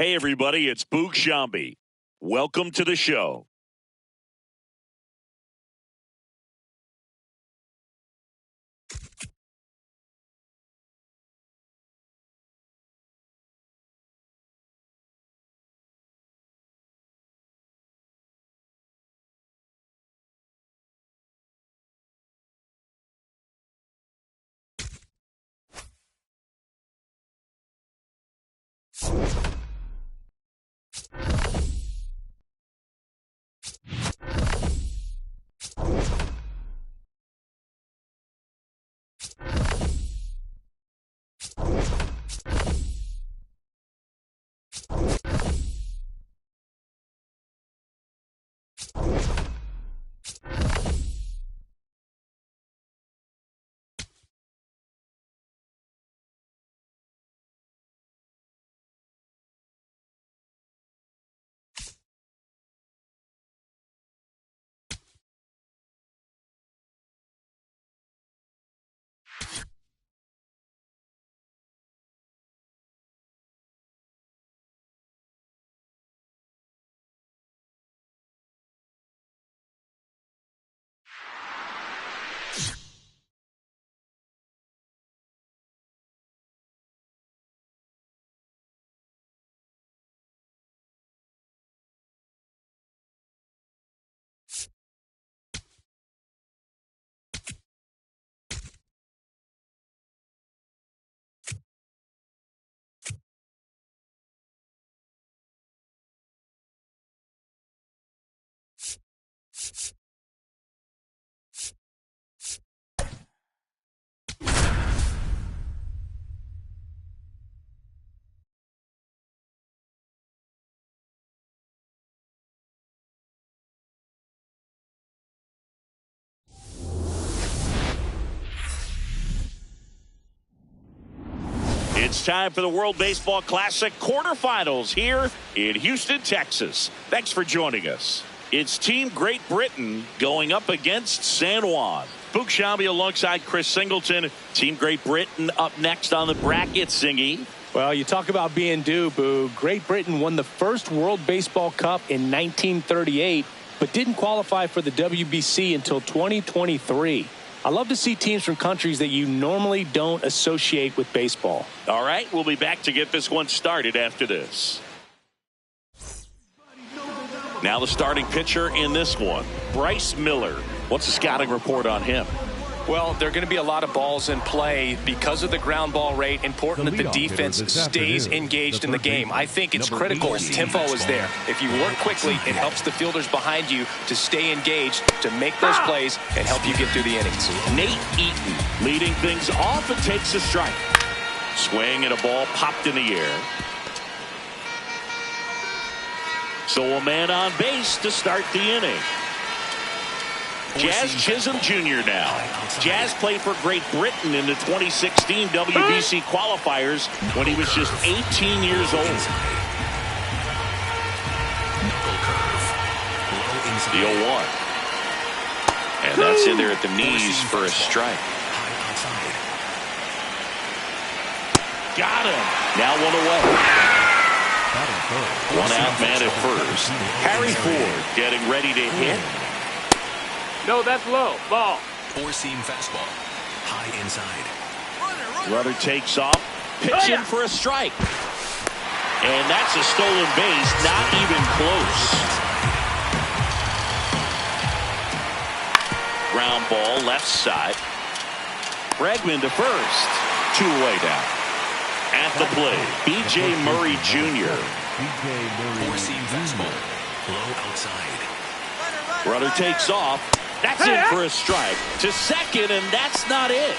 Hey, everybody, it's Boog Shambi. Welcome to the show. It's time for the World Baseball Classic quarterfinals here in Houston, Texas. Thanks for joining us. It's Team Great Britain going up against San Juan. Boog Shambi alongside Chris Singleton. Team Great Britain up next on the bracket, Singy. Well, you talk about being due, Boog. Great Britain won the first World Baseball Cup in 1938, but didn't qualify for the WBC until 2023. I love to see teams from countries that you normally don't associate with baseball. All right, we'll be back to get this one started after this. Now the starting pitcher in this one, Bryce Miller. What's the scouting report on him? Well, there are going to be a lot of balls in play because of the ground ball rate. Important that the defense stays engaged in the game. I think it's critical tempo is there. If you work quickly, it helps the fielders behind you to stay engaged, to make those plays, and help you get through the innings. Nate Eaton leading things off and takes a strike. Swing and a ball popped in the air. So a man on base to start the inning. Jazz Chisholm Jr. now. Jazz played for Great Britain in the 2016 WBC qualifiers when he was just 18 years old. The 0-1. And that's in there at the knees for a strike. Got him. Now one away. One out man at first. Harry Ford getting ready to hit. No, that's low. Ball. Four-seam fastball. High inside. Runner takes off. Pitching for a strike. And that's a stolen base. Not even close. Ground ball left side. Bregman to first. Two away down. At the plate, B.J. Murray Jr. Four-seam fastball. Low outside. Runner takes off. That's in for a strike to second, and that's not it.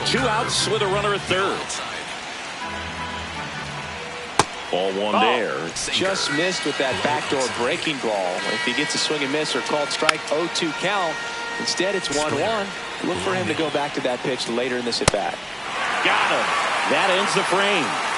Two outs with a runner at third. Ball one there. Just missed with that backdoor breaking ball. If he gets a swing and miss or called strike, 0-2 count. Instead, it's 1-1. Look for him to go back to that pitch later in this at-bat. Got him. That ends the frame.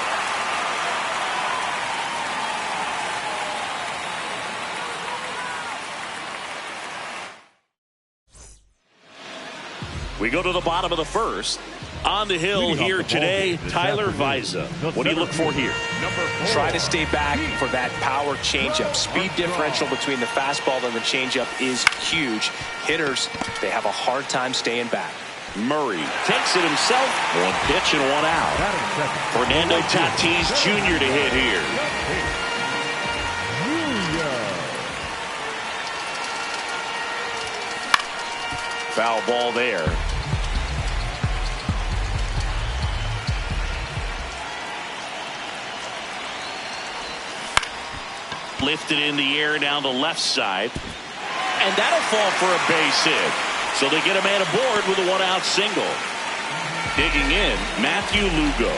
We go to the bottom of the first. On the hill here today, Tyler Viza. What do you look for here? Try to stay back for that power changeup. Speed differential between the fastball and the changeup is huge. Hitters, they have a hard time staying back. Murray takes it himself. One pitch and one out. Fernando Tatis Jr. to hit here. Foul ball there. Lifted in the air down the left side. And that'll fall for a base hit. So they get a man aboard with a one-out single. Digging in, Matthew Lugo.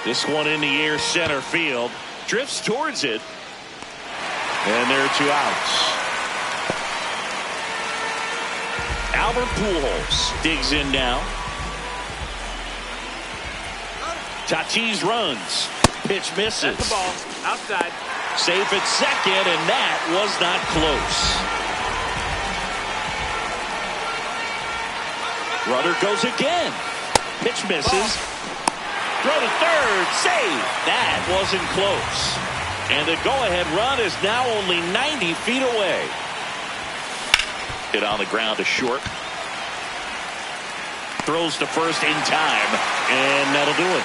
This one in the air, center field. Drifts towards it. And there are 2 outs. Albert Pujols digs in now. Tatis runs. Pitch misses. That's the ball. Outside. Safe at second, and that was not close. Runner goes again. Pitch misses. Throw to third. Save. That wasn't close. And the go-ahead run is now only 90 feet away. Hit on the ground to short. Throws to first in time, and that'll do it.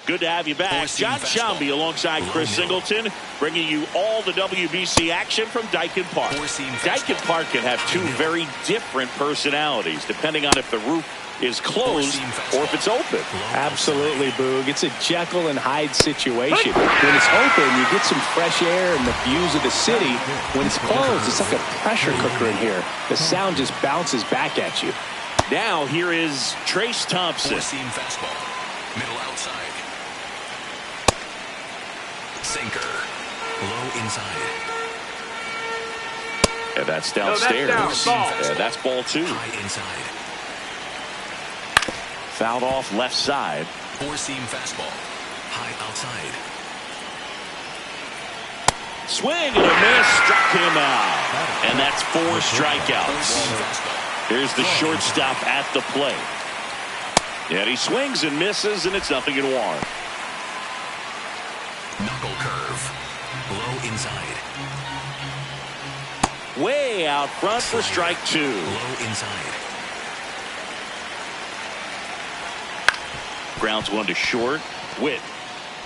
Good to have you back. John Shambi alongside Chris Singleton, bringing you all the WBC action from Dyken Park. Dyken Park can have 2 very different personalities, depending on if the roof is closed or if it's open. Absolutely, Boog. It's a Jekyll and Hyde situation. When it's open, you get some fresh air and the views of the city. When it's closed, it's like a pressure cooker in here. The sound just bounces back at you. Now here is Trace Thompson. Four-seam fastball. Middle outside. Sinker. Low inside. And that's downstairs. And that's ball 2. High inside. Fouled off left side. Four-seam fastball. High outside. Swing and a miss, struck him out. And that's 4 strikeouts. Here's the shortstop at the plate. And he swings and misses, and it's 0-1. Knuckle curve. Low inside. Way out front for strike 2. Low inside. Grounds one to short. Witt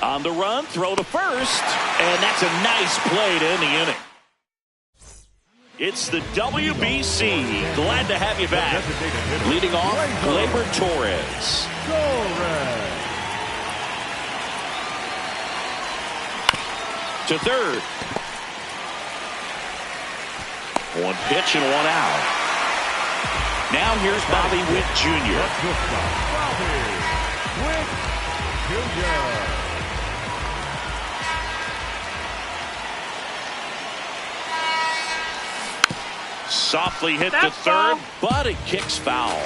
on the run, throw to first, and that's a nice play to end the inning. It's the WBC. Glad to have you back. Leading off, Gleyber Torres. To third. One pitch and one out. Now here's Bobby Witt Jr. Softly hit to third, but it kicks foul.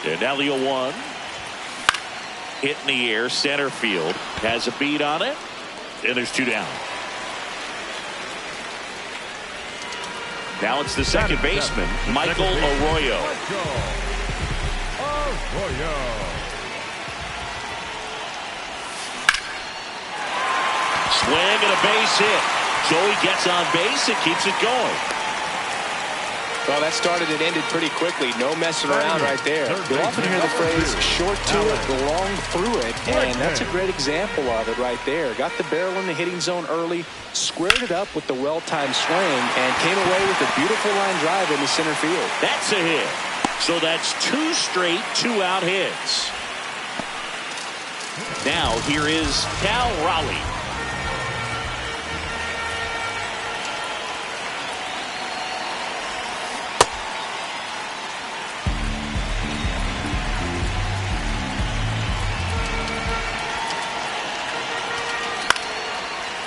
And now the 0-1. Hit in the air, center field. Has a beat on it, and there's 2 down. Now it's the second baseman, Michael Arroyo. Swing and a base hit. Joey gets on base and keeps it going. Well, that started and ended pretty quickly. No messing around right there. You often hear the phrase short to it, long through it, and that's a great example of it right there. Got the barrel in the hitting zone early, squared it up with the well-timed swing, and came away with a beautiful line drive into center field. That's a hit. So that's 2 straight 2-out hits. Now here is Cal Raleigh.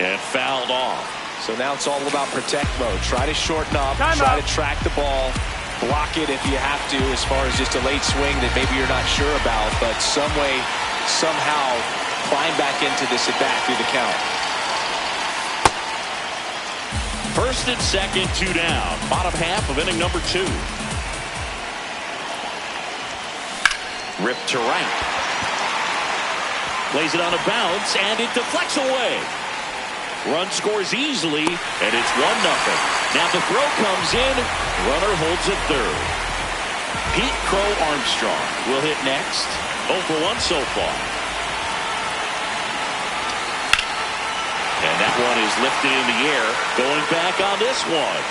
And fouled off. So now it's all about protect mode. Try to shorten up, Time try out. to track the ball, block it if you have to, as far as just a late swing that maybe you're not sure about, but some way, somehow climb back into this at bat through the count. First and second, 2 down. Bottom half of inning number 2. Ripped to right. Plays it on a bounce, and it deflects away. Run scores easily, and it's 1-0. Now the throw comes in. Runner holds at third. Pete Crow Armstrong will hit next. 0 for 1 so far. And that one is lifted in the air. Going back on this one.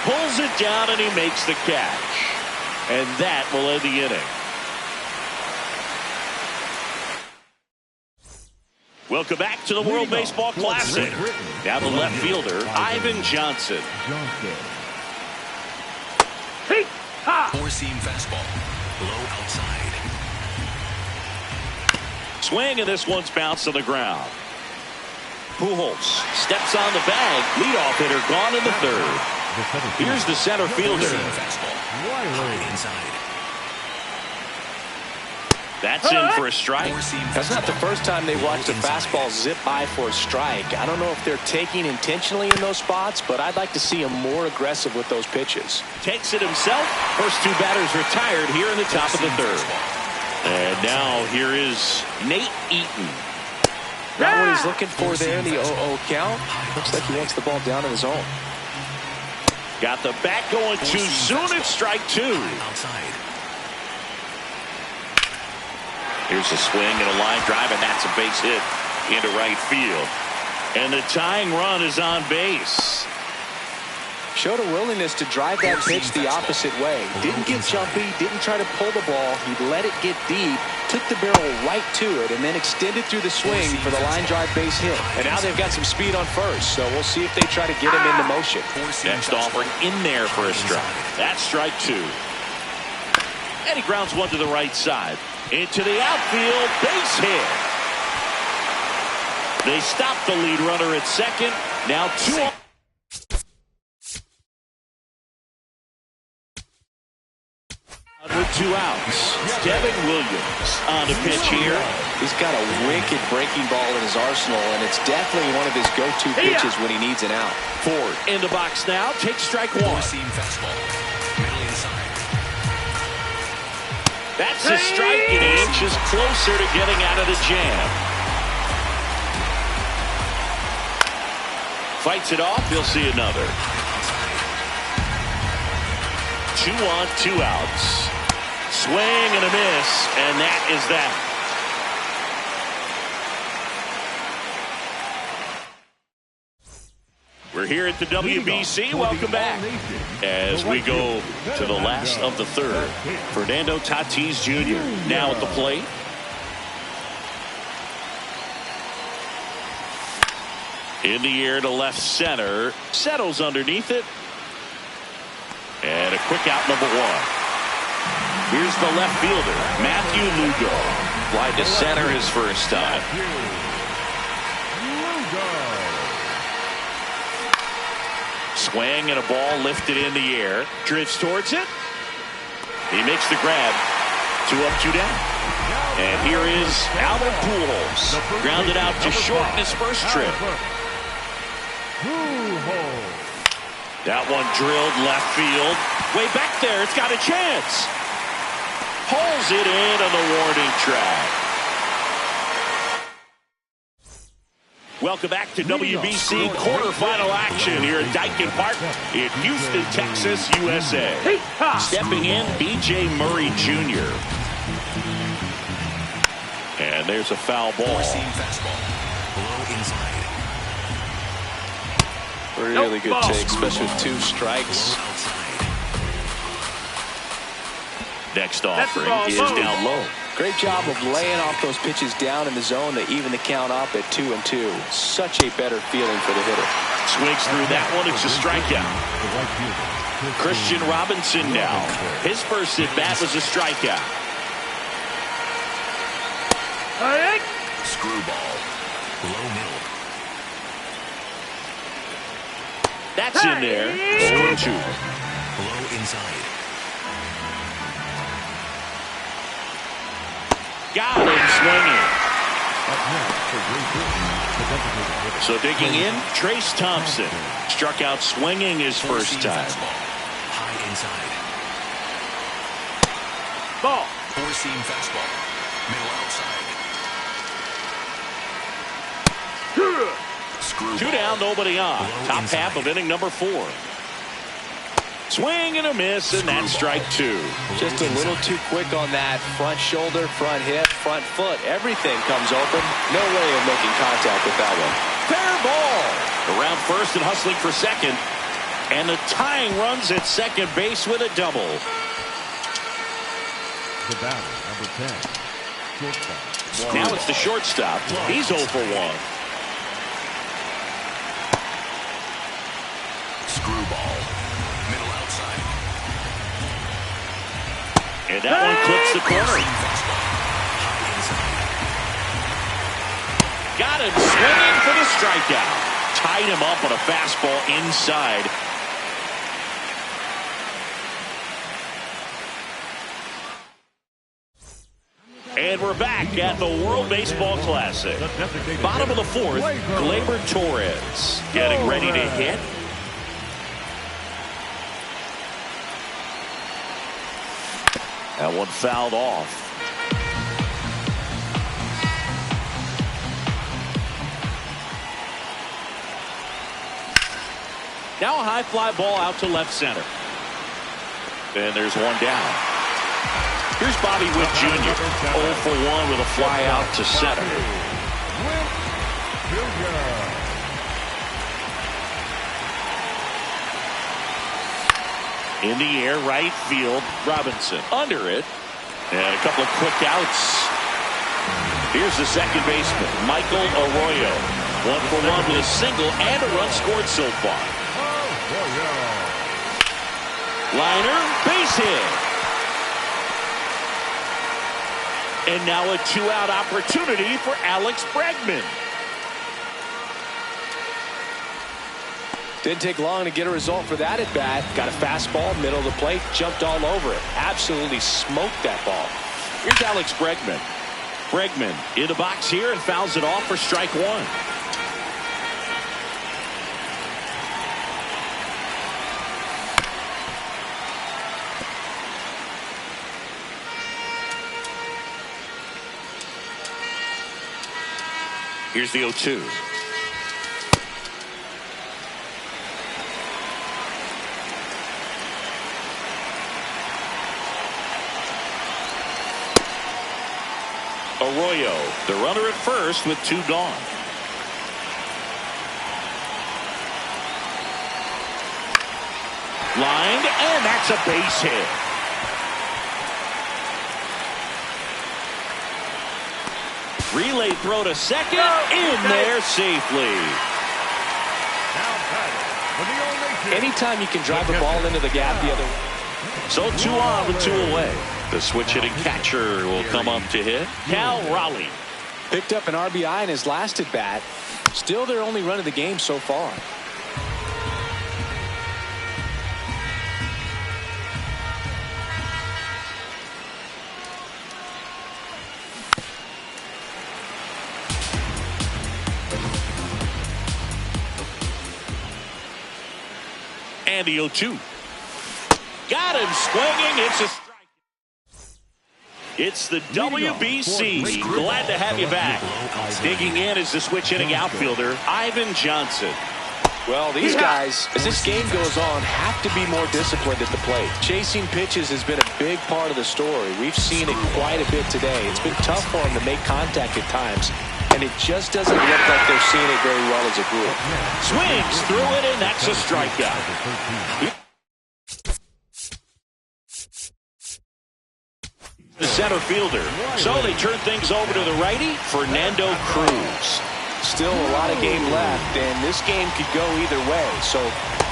Pulls it down, and he makes the catch. And that will end the inning. Welcome back to the World Baseball Classic. Now the left fielder, Ivan Johnson. Four-seam fastball. Low outside. Swing, and this one's bounced to the ground. Pujols steps on the bag. Leadoff hitter gone in the third. Here's the center fielder. Four-seam fastball. High inside. That's in for a strike. That's not the first time they watched a fastball zip by for a strike. I don't know if they're taking intentionally in those spots, but I'd like to see him more aggressive with those pitches. Takes it himself. First 2 batters retired here in the top of the third. And now here is Nate Eaton. Not what he's looking for there in the 0-0 count. Looks like he wants the ball down in his own. Got the bat going too soon. It's strike 2. Outside. Here's a swing and a line drive, and that's a base hit into right field. And the tying run is on base. Showed a willingness to drive that pitch the opposite way. Didn't get jumpy, didn't try to pull the ball. He let it get deep, took the barrel right to it, and then extended through the swing for the line drive base hit. And now they've got some speed on first, so we'll see if they try to get him into motion. Next offering in there for a strike. That's strike 2. And he grounds one to the right side. Into the outfield, base hit. They stop the lead runner at second. Now 2 on. With 2 outs. Devin Williams on the pitch here. He's got a wicked breaking ball in his arsenal, and it's definitely one of his go-to pitches when he needs an out. Ford in the box now. Takes strike 1. Four-seam fastball. Middle inside. That's a strike, and he inches closer to getting out of the jam. Fights it off. He'll see another. 2 on, 2 outs. Swing and a miss, and that is that. We're here at the WBC. Welcome back. As we go to the last of the third, Fernando Tatis Jr. now at the plate. In the air to left center. Settles underneath it. And a quick out, number 1. Here's the left fielder, Matthew Lugo. Fly to center his first time. Swing and a ball lifted in the air. Drifts towards it. He makes the grab. 2 up, 2 down. And here is Albert Pujols. Grounded out to short in his first trip. That one drilled left field. Way back there. It's got a chance. Pulls it in on the warning track. Welcome back to WBC quarterfinal action here at Dyken Park in Houston, Texas, USA. Stepping in, B.J. Murray Jr. And there's a foul ball. Four-seam fastball. Low inside. Really good take, especially with 2 strikes. Low outside. Next offering is down low. Great job of laying off those pitches down in the zone to even the count up at 2-2. Such a better feeling for the hitter. Swings through that one. It's a strikeout. Christian Robinson now. His first at bat was a strikeout. Screwball. Low middle. That's in there. 0-2. Low inside. Got him swinging. So digging in, Trace Thompson. Struck out swinging his first time. Fastball. High inside. Ball. Four-seam fastball. Middle outside. Screw Two ball. down, nobody on. Low Top inside. half of inning number 4. Swing and a miss, and that's strike 2. Just a little too quick on that. Front shoulder, front hip, front foot. Everything comes open. No way of making contact with that one. Fair ball. Around first and hustling for second. And the tying runs at second base with a double. The batter, number 10, shortstop. Now it's the shortstop. He's 0 for 1. Screwball. Middle outside. And that one clips the corner. Four-seam fastball. High inside. Got him swinging for the strikeout. Tied him up on a fastball inside. And we're back at the World Baseball Classic. Bottom of the 4th, Gleyber Torres getting ready to hit. That one fouled off. Now a high fly ball out to left center. And there's one down. Here's Bobby Witt Jr. 0 for 1 with a fly out to center. In the air, right field, Robinson under it. And a couple of quick outs. Here's the second baseman, Michael Arroyo. 1 for 1 with a single and a run scored so far. Liner, base hit. And now a 2-out opportunity for Alex Bregman. Didn't take long to get a result for that at bat. Got a fastball, middle of the plate, jumped all over it. Absolutely smoked that ball. Here's Alex Bregman. Bregman in the box here and fouls it off for strike 1. Here's the 0-2. Arroyo, the runner at first with 2 gone. Lined, and that's a base hit. Relay throw to second, in there safely. Anytime you can drive the ball into the gap the other way. So 2 on with 2 away. The switch hitting catcher will come up to hit. Cal Raleigh. Picked up an RBI in his last at bat. Still their only run of the game so far. And the 0-2. Got him swinging. It's a strike. It's the WBC. Glad to have you back. Digging in is the switch hitting outfielder, Ivan Johnson. Well, these guys, as this game goes on, have to be more disciplined at the plate. Chasing pitches has been a big part of the story. We've seen it quite a bit today. It's been tough for them to make contact at times, and it just doesn't look like they're seeing it very well as a group. Swings through it, and that's a strikeout. The center fielder. So they turn things over to the righty, Fernando Cruz. Still a lot of game left, and this game could go either way. So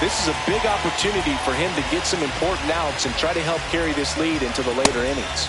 this is a big opportunity for him to get some important outs and try to help carry this lead into the later innings.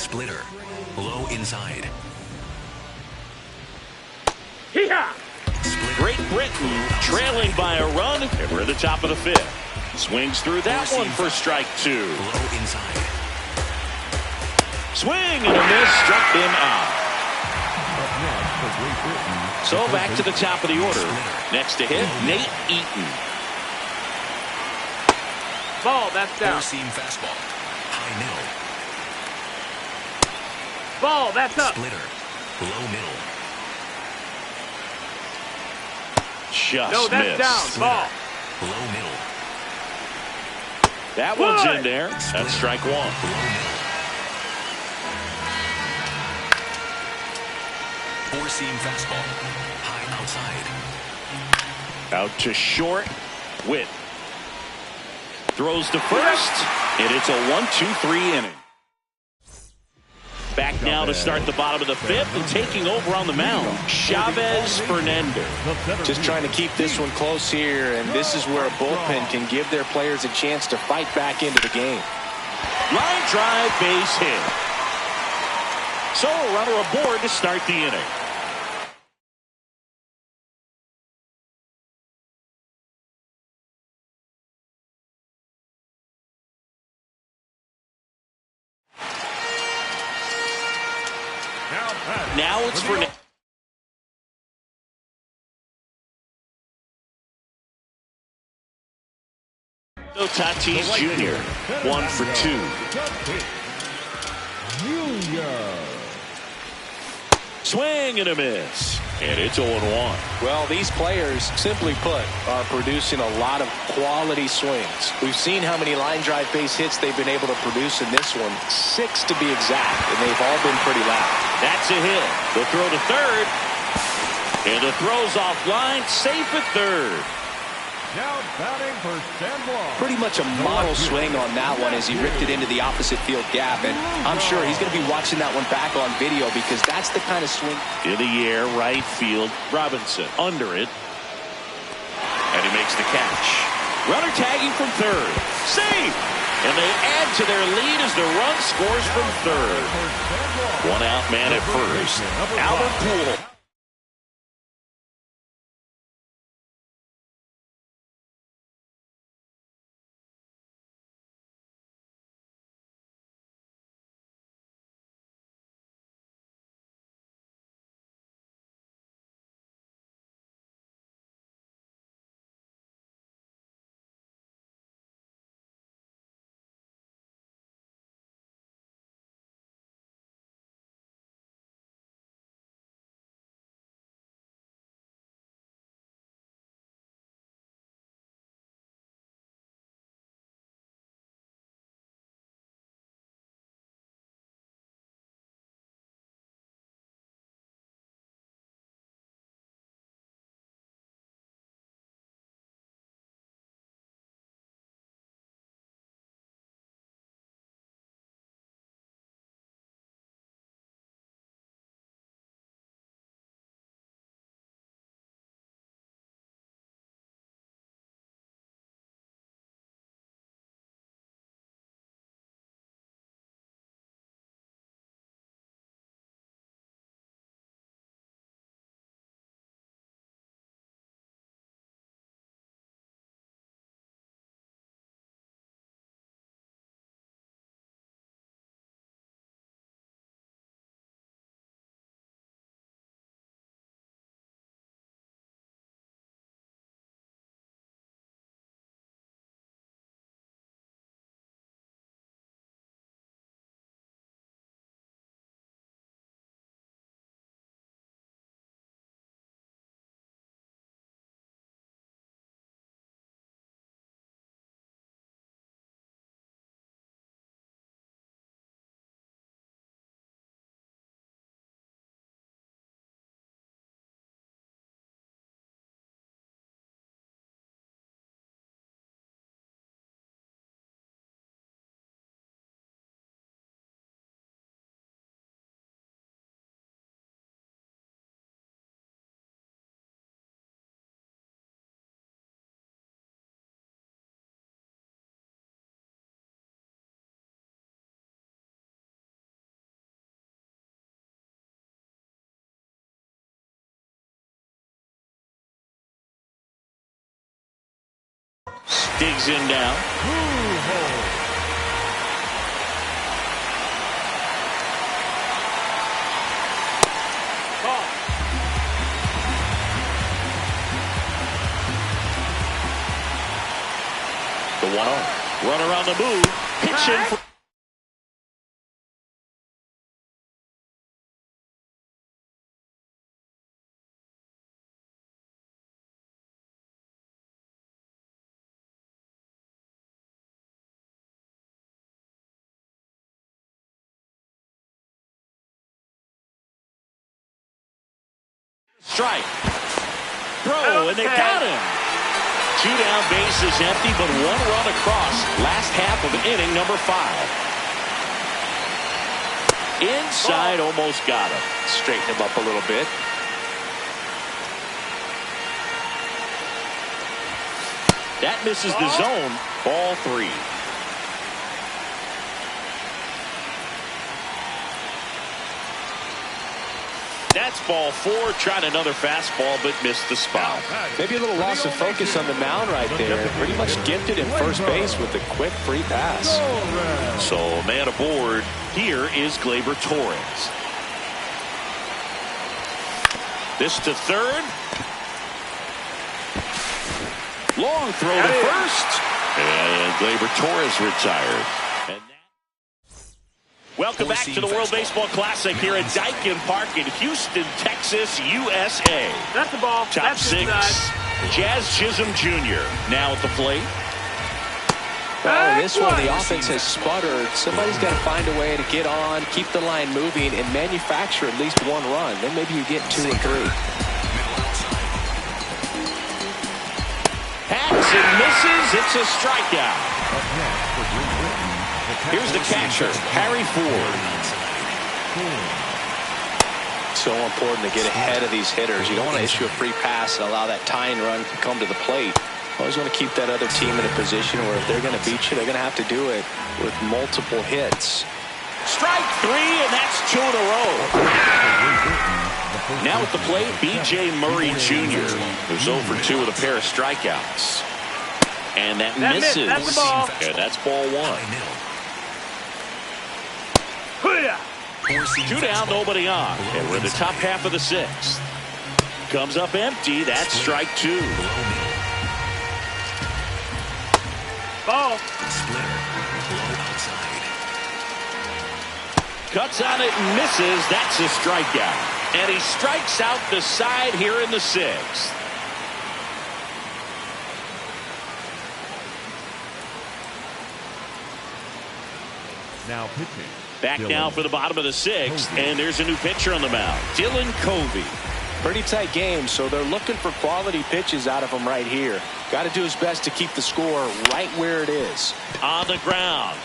Splitter. Low inside. Hee-haw! Great Britain trailing by a run, and we're at the top of the fifth. Swings through that one for strike two. Low inside. Swing and a miss, struck him out. Up next for Great Britain. So back to the top of the order. Next to hit, Nate Eaton. Ball, that's down. Four-seam fastball. High middle. Ball, that's up. Splitter. Low middle. Just No, that's missed. down. Ball. Low middle. That one's Good. in there. That's strike one. Low middle. Four-seam fastball. High outside. Out to short. Witt throws to first, and it's a 1-2-3 inning. Back now to start the bottom of the fifth, and taking over on the mound, Chavez Fernandez. Just trying to keep this one close here, and this is where a bullpen can give their players a chance to fight back into the game. Line drive, base hit. So a runner aboard to start the inning. Now it's Fernandez. Tatis Jr. 1 for 2. Swing and a miss. And it's 0-1. Well, these players, simply put, are producing a lot of quality swings. We've seen how many line drive base hits they've been able to produce in this one. 6 to be exact, and they've all been pretty loud. That's a hit. The throw to third. And the throw's offline. Safe at third. Now batting for San Juan. Pretty much a model swing on that one as he ripped it into the opposite field gap, and I'm sure he's going to be watching that one back on video because that's the kind of swing. In the air, right field. Robinson under it. And he makes the catch. Runner tagging from third. Safe! And they add to their lead as the run scores from third. One out man at first. Albert Pujols. digs in now. The 1-0. Runner on the move. Pitching for strike. Throw, and they got him. 2 down, bases empty, but 1 run across. Last half of inning number 5. Inside, almost got him. Straighten him up a little bit. That misses the zone. Ball 3. That's ball 4. Tried another fastball, but missed the spot. Maybe a little loss of focus on the mound right there. Pretty much gifted in first base with a quick free pass. So man aboard. Here is Gleyber Torres. This to third. Long throw to first. And Gleyber Torres retired. Welcome back to the World Baseball Classic here at Daikin Park in Houston, Texas, USA. That's the ball. Top That's 6, Jazz Chisholm Jr. now at the plate. Well, in this one, the offense has sputtered. Somebody's got to find a way to get on, keep the line moving, and manufacture at least 1 run. Then maybe you get 2 or 3. Hacks and misses. It's a strikeout. Here's the catcher, Harry Ford. So important to get ahead of these hitters. You don't want to issue a free pass and allow that tying run to come to the plate. Always want to keep that other team in a position where if they're going to beat you, they're going to have to do it with multiple hits. Strike 3, and that's 2 in a row. Now at the plate, B.J. Murray Jr., who's 0 for 2 with a pair of strikeouts. And that misses. That's the ball. And that's ball 1. 2 down, nobody on. And we're in the top half of the 6th. Comes up empty. That's strike 2. Ball. Cuts on it and misses. That's a strikeout. And he strikes out the side here in the 6th. Now pitching. Back now for the bottom of the 6th, and there's a new pitcher on the mound, Dylan Covey. Pretty tight game, so they're looking for quality pitches out of him right here. Got to do his best to keep the score right where it is. On the ground.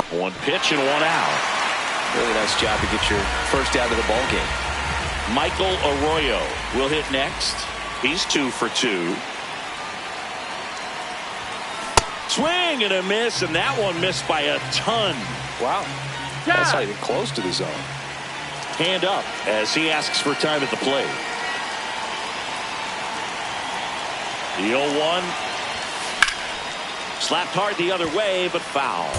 1 pitch and 1 out. Really nice job to get your first out of the ball game. Michael Arroyo will hit next. He's 2 for 2. Swing and a miss, and that one missed by a ton. Wow. That's not even close to the zone. Hand up as he asks for time at the plate. The 0-1. Slapped hard the other way, but foul.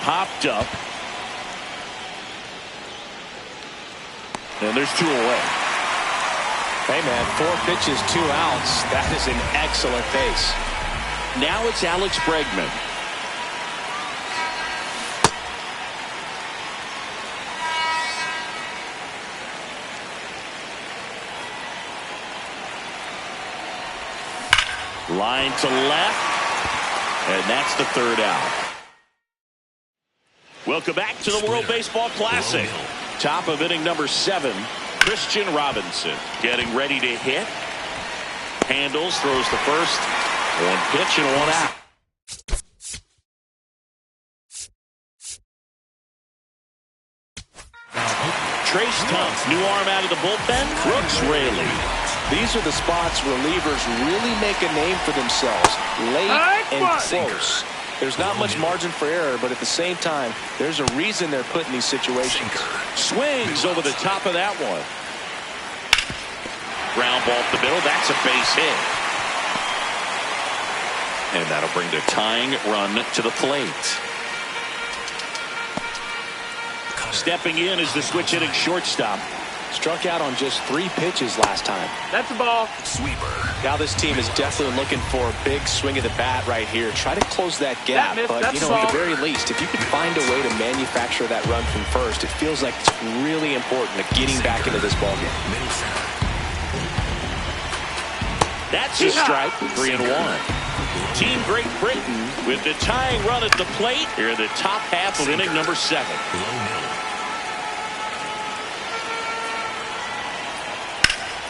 Popped up. And there's 2 away. Hey, man, 4 pitches, 2 outs. That is an excellent pace. Now it's Alex Bregman. Line to left. And that's the 3rd out. Welcome back to the World Baseball Classic. Top of inning number 7. Christian Robinson getting ready to hit. Handles, throws the first. 1 pitch and 1 out. Trace Tumpf, new arm out of the bullpen. Brooks Raley. These are the spots relievers really make a name for themselves. Late and close. There's not much margin for error, but at the same time, there's a reason they're put in these situations. Swings over the top of that one. Ground ball up the middle. That's a base hit. And that'll bring the tying run to the plate. Stepping in is the switch hitting shortstop. Struck out on just 3 pitches last time. That's a ball. Sweeper. Now this team is definitely looking for a big swing of the bat right here. Try to close that gap. But, you know, at the very least, if you can find a way to manufacture that run from first, it feels like it's really important to getting back into this ballgame. That's a strike. 3-1. Team Great Britain with the tying run at the plate here in the top half of inning number 7.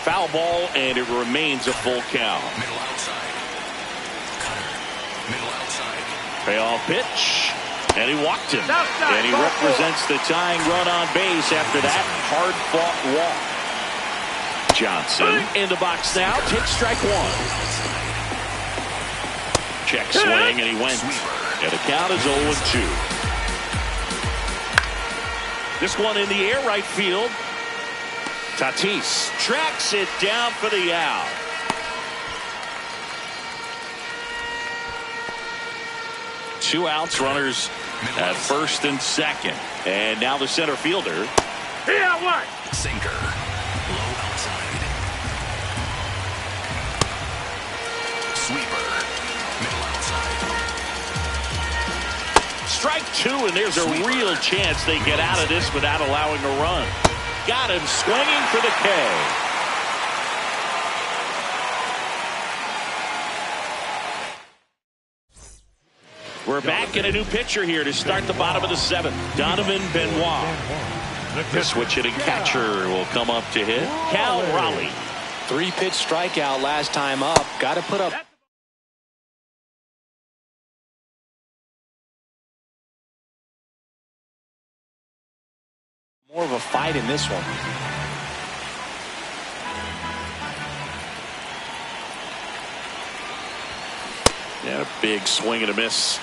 Foul ball, and it remains a full count. Middle outside. Cutter. Middle outside. Payoff pitch, and he walked him. And he represents the tying run on base after that hard-fought walk. Johnson in the box now. Takes strike 1. Check swing, and he went. And the count is 0-2. This one in the air, right field. Tatis tracks it down for the out. Two outs, runners at first and second. And now the center fielder. Yeah, what? Sinker. Low outside. Sweeper. Middle outside. Strike 2, and there's a real chance they get out of this without allowing a run. Got him swinging for the K. We're back in a new pitcher here to start the bottom of the 7th. Donovan Benoit. The switch hitting catcher will come up to hit. Cal Raleigh. 3-pitch strikeout last time up. Got to put up. More of a fight in this one. Yeah, a big swing and a miss.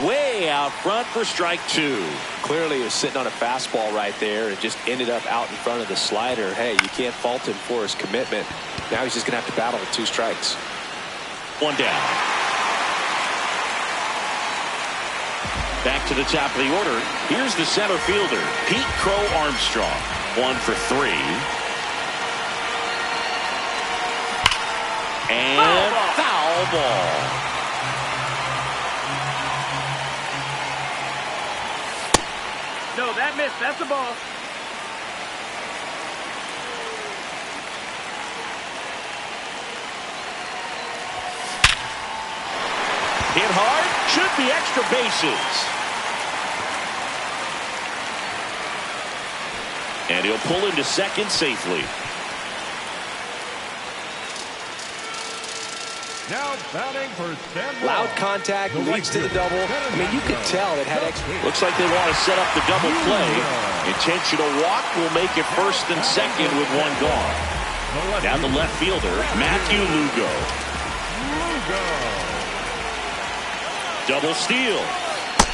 Way out front for strike 2. Clearly he was sitting on a fastball right there and just ended up out in front of the slider. Hey, you can't fault him for his commitment. Now he's just going to have to battle with 2 strikes. 1 down. Back to the top of the order. Here's the center fielder, Pete Crow Armstrong. 1 for 3. And foul ball. No, that missed. That's the ball. Hit hard. Should be extra bases. And he'll pull into second safely. Now batting for San Juan. Loud contact leads to the double. I mean, you could tell it had extra. Looks like they want to set up the double play. Intentional walk will make it first and second with 1 gone. Now the left fielder, Matthew Lugo. Double steal.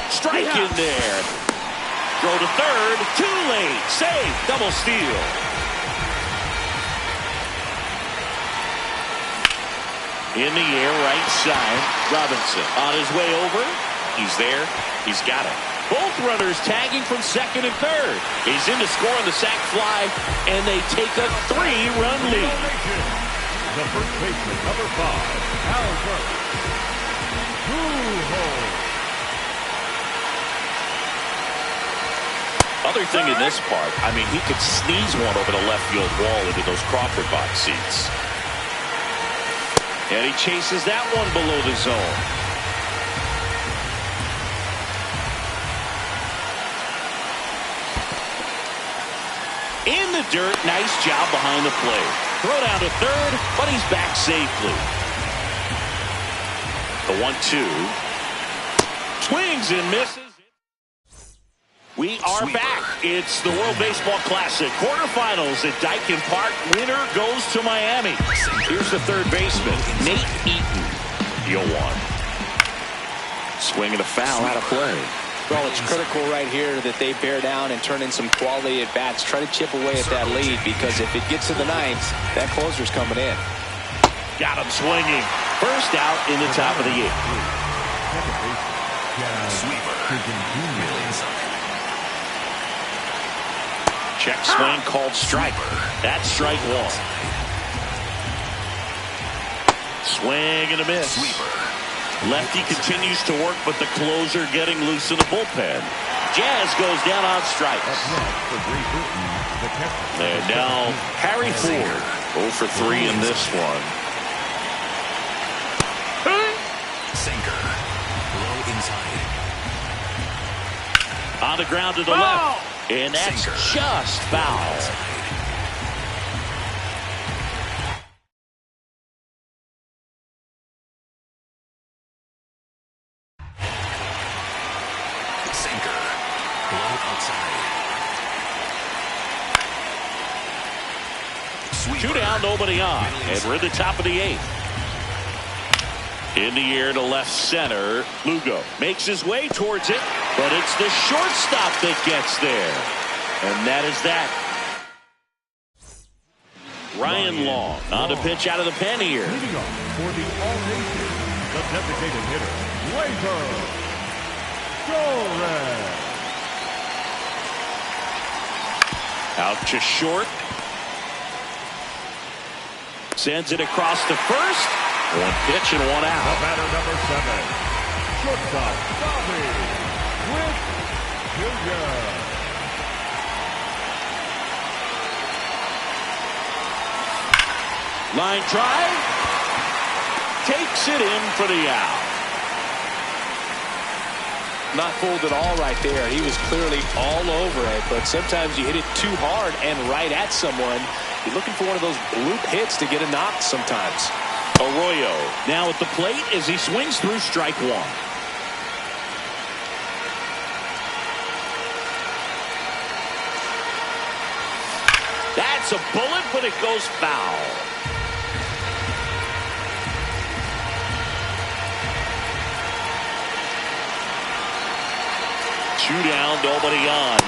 Strike in there. Throw to third. Too late. Save. Double steal. In the air, right side. Robinson on his way over. He's there. He's got it. Both runners tagging from second and third. He's in to score on the sac fly, and they take a 3-run lead. The first baseman, number 5, Algo. Other thing in this part, I mean, he could sneeze one over the left field wall into those Crawford box seats. And he chases that one below the zone. In the dirt, nice job behind the plate. Throw down to third, but he's back safely. The 1-2. Swings and misses. We are Sweeper. back. It's the World Baseball Classic quarterfinals at Dyken Park. Winner goes to Miami. Here's the third baseman, Nate Eaton. Deal one. Swing and a foul out of play. Well, it's critical right here that they bear down and turn in some quality at bats. Try to chip away at that lead, because if it gets to the ninth, that closer's coming in. Got him swinging. First out in the top of the eighth. Sweeper. Middle inside. Check swing called strike. That's strike one. Swing and a miss. Sweeper. Lefty continues to work, but the closer getting loose in the bullpen. Jazz goes down on strikes. And now Harry Ford, 0 for 3 in this one. Sinker. Low inside. On the ground to the left. And that's Sinker. just foul. Sinker. Low outside. Sweeper. 2 down, nobody on. And we're at the top of the eighth. In the air to left center. Lugo makes his way towards it, but it's the shortstop that gets there. And that is that. Ryan Long on the pitch out of the pen here. Leading off for the All-Nation, the designated hitter, Waver Torres. Out to short. Sends it across to first. One pitch and one The out. batter number 7, shortstop Bobby with Jr. Line drive. Takes it in for the out. Not fooled at all right there. He was clearly all over it, but sometimes you hit it too hard and right at someone. You're looking for one of those bloop hits to get a knock sometimes. Arroyo now at the plate as he swings through strike one. That's a bullet, but it goes foul. Two down, nobody on.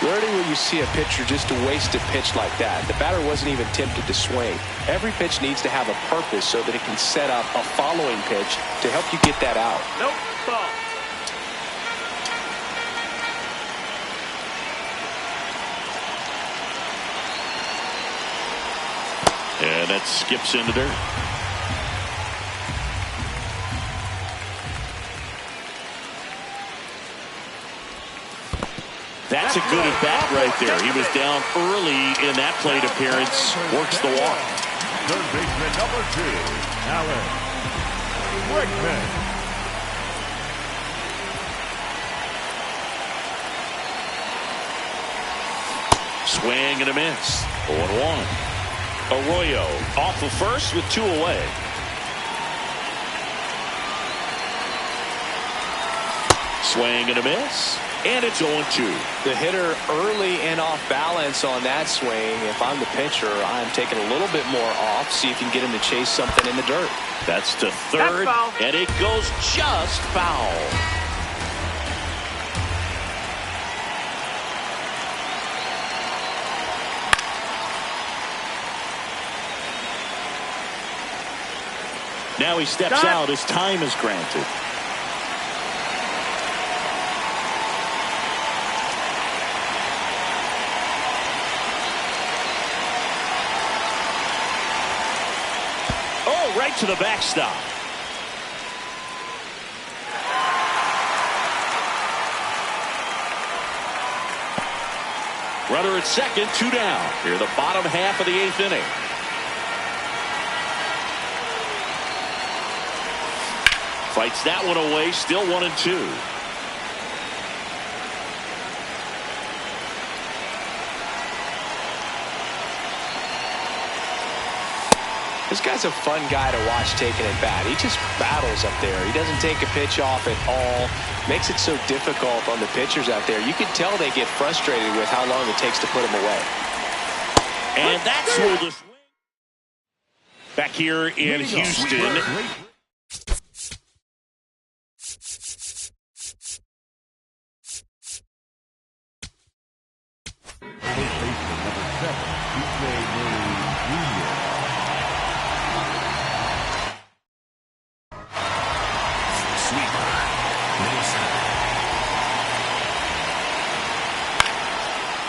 Rarely will you see a pitcher just waste a pitch like that. The batter wasn't even tempted to swing. Every pitch needs to have a purpose so that it can set up a following pitch to help you get that out. Nope. Ball. And that skips into dirt. That's a good at bat right there. He was down early in that plate appearance. Works the walk. Third baseman number 2, Alan Bregman. Swing and a miss. 0-1. Arroyo off of first with 2 away. Swing and a miss. And it's 0-2. The hitter early and off balance on that swing. If I'm the pitcher, I'm taking a little bit more off, see if you can get him to chase something in the dirt. That's to third, That's foul. and it goes just foul. Now he steps out as time is granted. Oh, right to the backstop. Runner at second, 2 down. Here the bottom half of the 8th inning. Fights that one away, still 1-2. This guy's a fun guy to watch taking at bat. He just battles up there. He doesn't take a pitch off at all. Makes it so difficult on the pitchers out there. You can tell they get frustrated with how long it takes to put him away. And that's where the swing. Back here in Houston.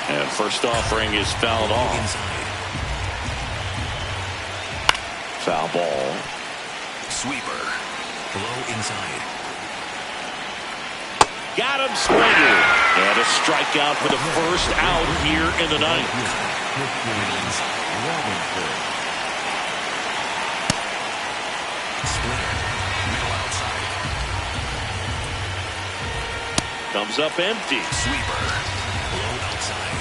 And first offering is fouled off. Foul ball. Sweeper. Low inside. Got him swinging. And a strikeout for the first out here in the ninth. Splitter. Middle outside. Comes up empty. Sweeper. Low outside.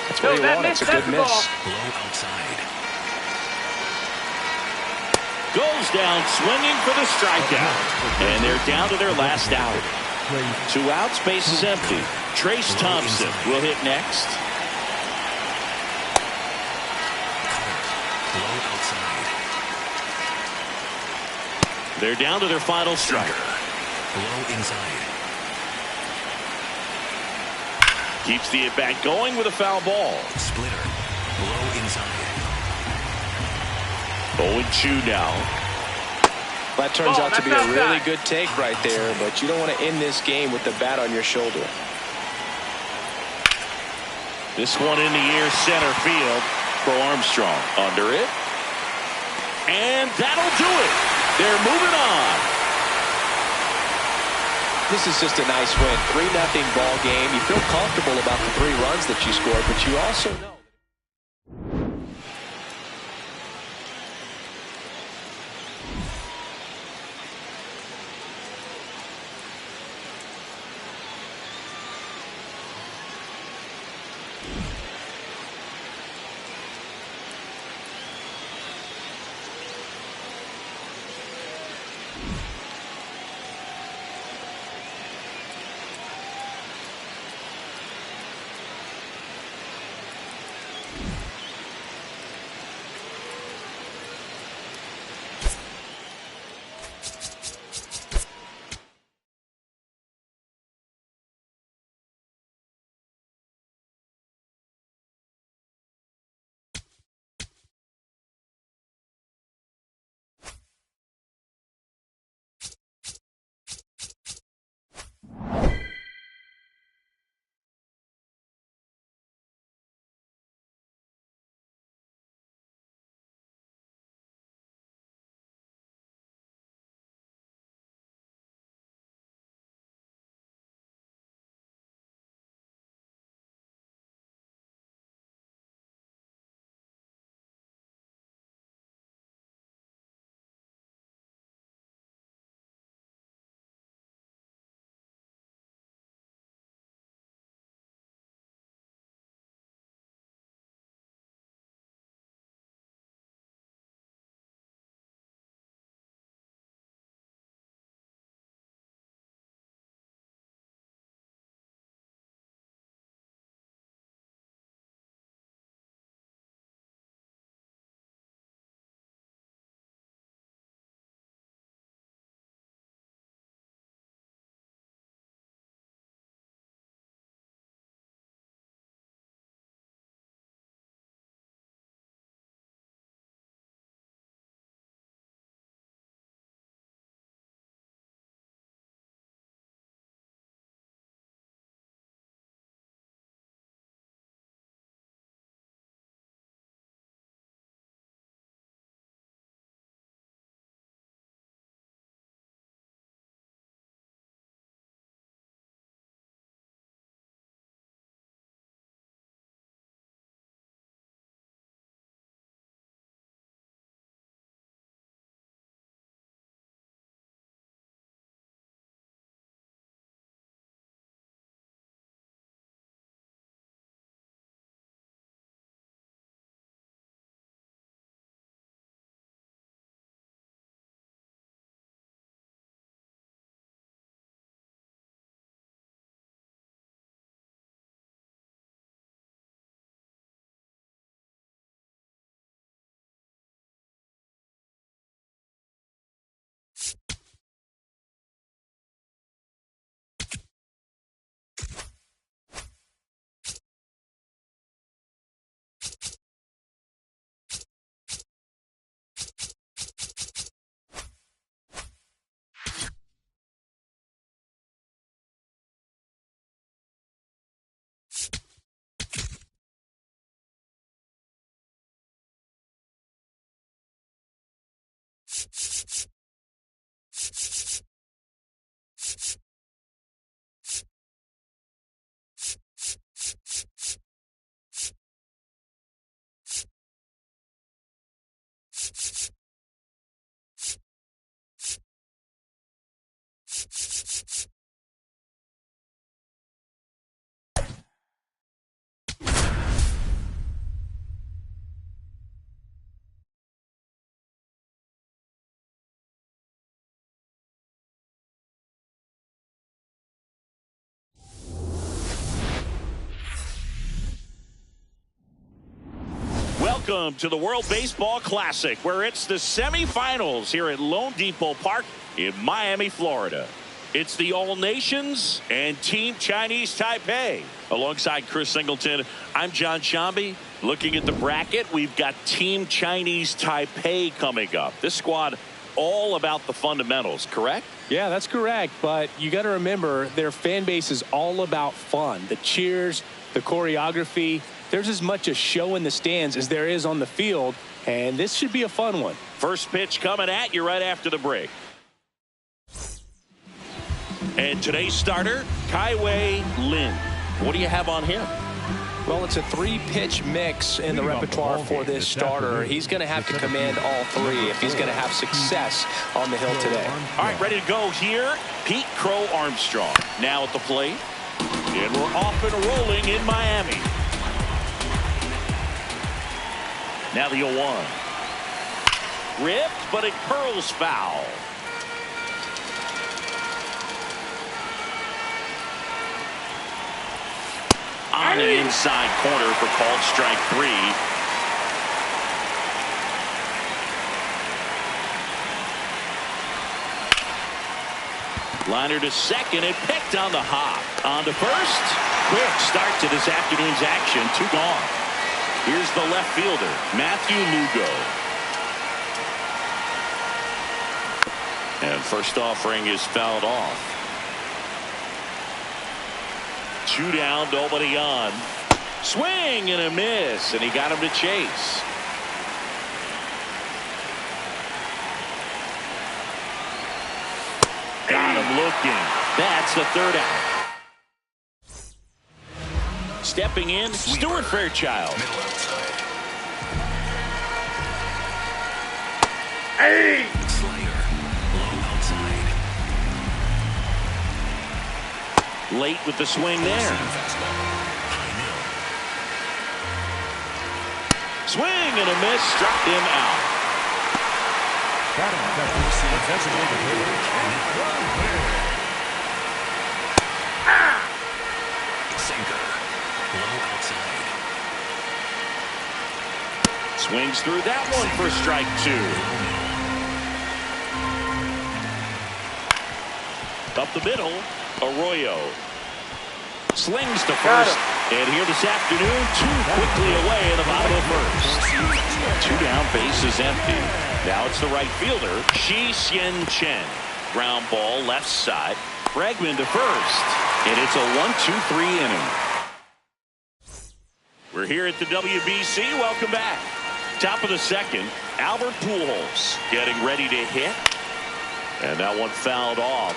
That's what you want. It's a good miss. Low outside. Goes down swinging for the strikeout. And they're down to their last out. 2 outs, base is empty. Trace Thompson will hit next. Low outside. They're down to their final strike. Low inside. Keeps the at-bat going with a foul ball. Splitter. Low inside. 0-2 now. That turns out to be a really good take right there, but you don't want to end this game with the bat on your shoulder. This one in the air, center field for Armstrong. Under it. And that'll do it. They're moving on. This is just a nice win. 3-0 ball game. You feel comfortable about the 3 runs that you scored, but you also know. Welcome to the World Baseball Classic, where it's the semifinals here at Lone Depot Park in Miami, Florida. It's the All Nations and Team Chinese Taipei. Alongside Chris Singleton, I'm John Shambi. Looking at the bracket, we've got Team Chinese Taipei coming up. This squad all about the fundamentals, correct? Yeah, that's correct. But you got to remember, their fan base is all about fun. The cheers, the choreography. There's as much a show in the stands as there is on the field, and this should be a fun one. First pitch coming at you right after the break. And today's starter, Kaiwei Lin. What do you have on him? Well, it's a three-pitch mix in the repertoire for this starter. He's going to have to command all three if he's going to have success on the hill today. All right, ready to go here. Pete Crow Armstrong now at the plate. And we're off and rolling in Miami. Now the 0-1. Ripped, but it curls foul. On the inside corner for called strike 3. Liner to second and picked on the hop. On to first. Quick start to this afternoon's action. 2 gone. Here's the left fielder, Matthew Lugo. And first offering is fouled off. 2 down, nobody on. Swing and a miss, and he got him to chase. Got him looking. That's the 3rd out. Stepping in, Stuart Fairchild. Hey! Slider. Low outside. Late with the swing there. Swing and a miss, struck him out. Sinker. Low outside. Swings through that one for strike 2. Up the middle, Arroyo. Slings to first. And here this afternoon, 2 quickly away in the bottom of the first. 2 down, base is empty. Now it's the right fielder, Shi Xian Chen. Ground ball, left side. Bregman to first. And it's a 1-2-3 inning. We're here at the WBC. Welcome back. Top of the second, Albert Pujols getting ready to hit. And that one fouled off.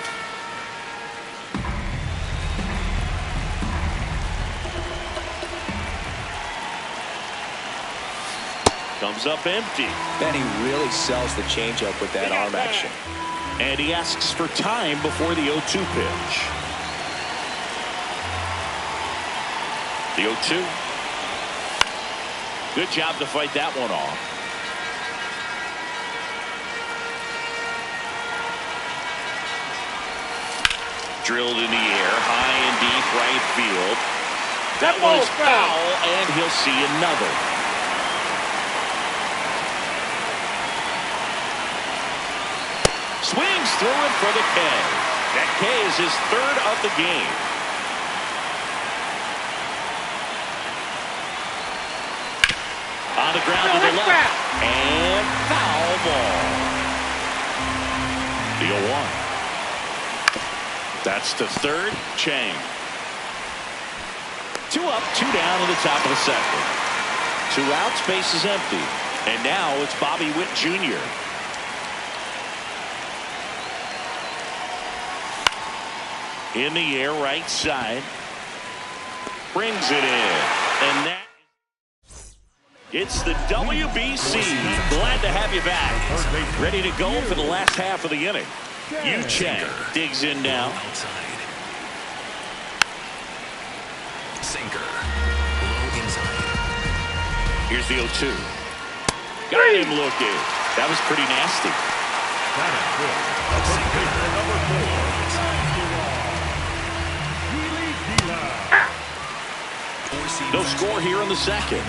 Comes up empty. And he really sells the changeup with that arm action. And he asks for time before the 0-2 pitch. The 0-2. Good job to fight that one off. Drilled in the air, high and deep right field. That was foul, and he'll see another. Swings through it for the K. That K is his 3rd of the game. On the ground to the left. And foul ball. The 0-1. That's the 3rd. Chang. 2 up, 2 down in the top of the second. 2 outs, base is empty. And now it's Bobby Witt Jr. In the air, right side. Brings it in. And that. It's the WBC. Glad to have you back. Ready to go for the last half of the inning. Yu Chang digs in now. Outside. Sinker. Low inside. Here's the 0-2. Got him looking. That was pretty nasty. No score here in the second.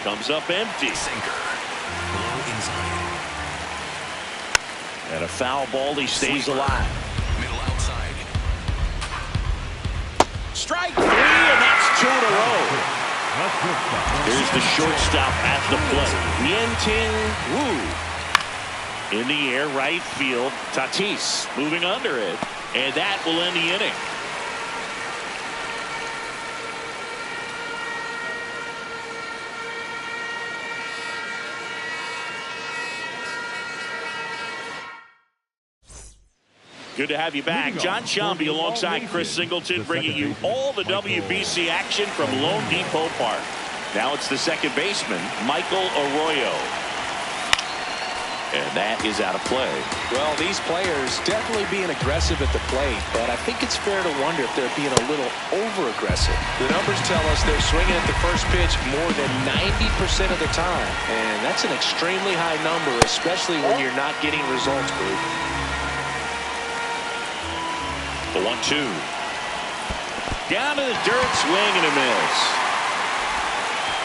Comes up empty. Sinker. Low inside. And a foul ball. He stays alive. Middle outside. Strike 3, and that's 2 in a row. Here's the shortstop at the plate. Yen-Ting Wu. In the air, right field. Tatis moving under it. And that will end the inning. Good to have you back. John Shambi alongside Chris Singleton, bringing you all the WBC action from Lone Depot Park. Now it's the second baseman, Michael Arroyo. And that is out of play. Well, these players definitely being aggressive at the plate, but I think it's fair to wonder if they're being a little over-aggressive. The numbers tell us they're swinging at the first pitch more than 90% of the time. And that's an extremely high number, especially when you're not getting results, Bruce. The 1-2. Down to the dirt, swing and a miss.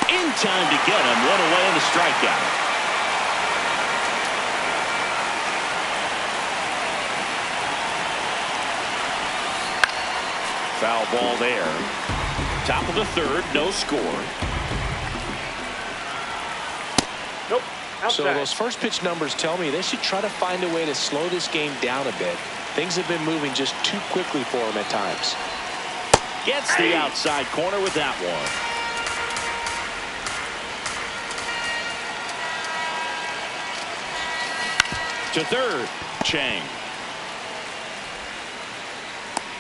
In time to get him, one away in the strikeout. Foul ball there. Top of the third, no score. Nope. Outside. So those first pitch numbers tell me they should try to find a way to slow this game down a bit. Things have been moving just too quickly for him at times. Gets the outside corner with that one. To third, Chang.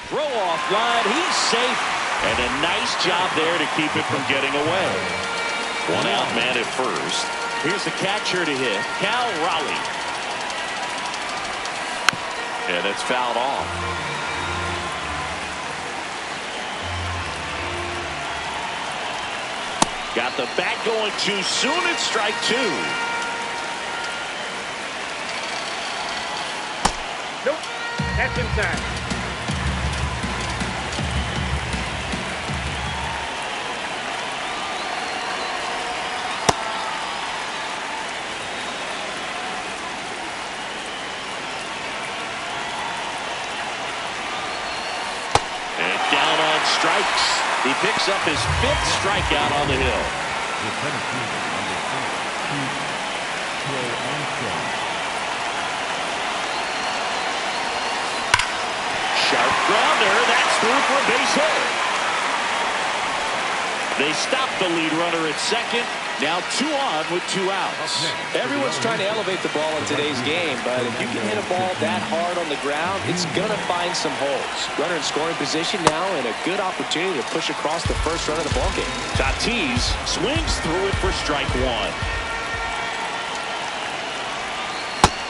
Throw off line, he's safe. And a nice job there to keep it from getting away. One out man at first. Here's the catcher to hit, Cal Raleigh. And it's fouled off. Got the bat going too soon. It's strike 2. Nope. That's inside. Strikes. He picks up his 5th strikeout on the hill. Sharp grounder. That's through for a base hit. They stop the lead runner at second. Now 2 on with 2 outs. Everyone's trying to elevate the ball in today's game, but if you can hit a ball that hard on the ground, it's going to find some holes. Runner in scoring position now and a good opportunity to push across the first run of the ballgame. Tatis swings through it for strike 1.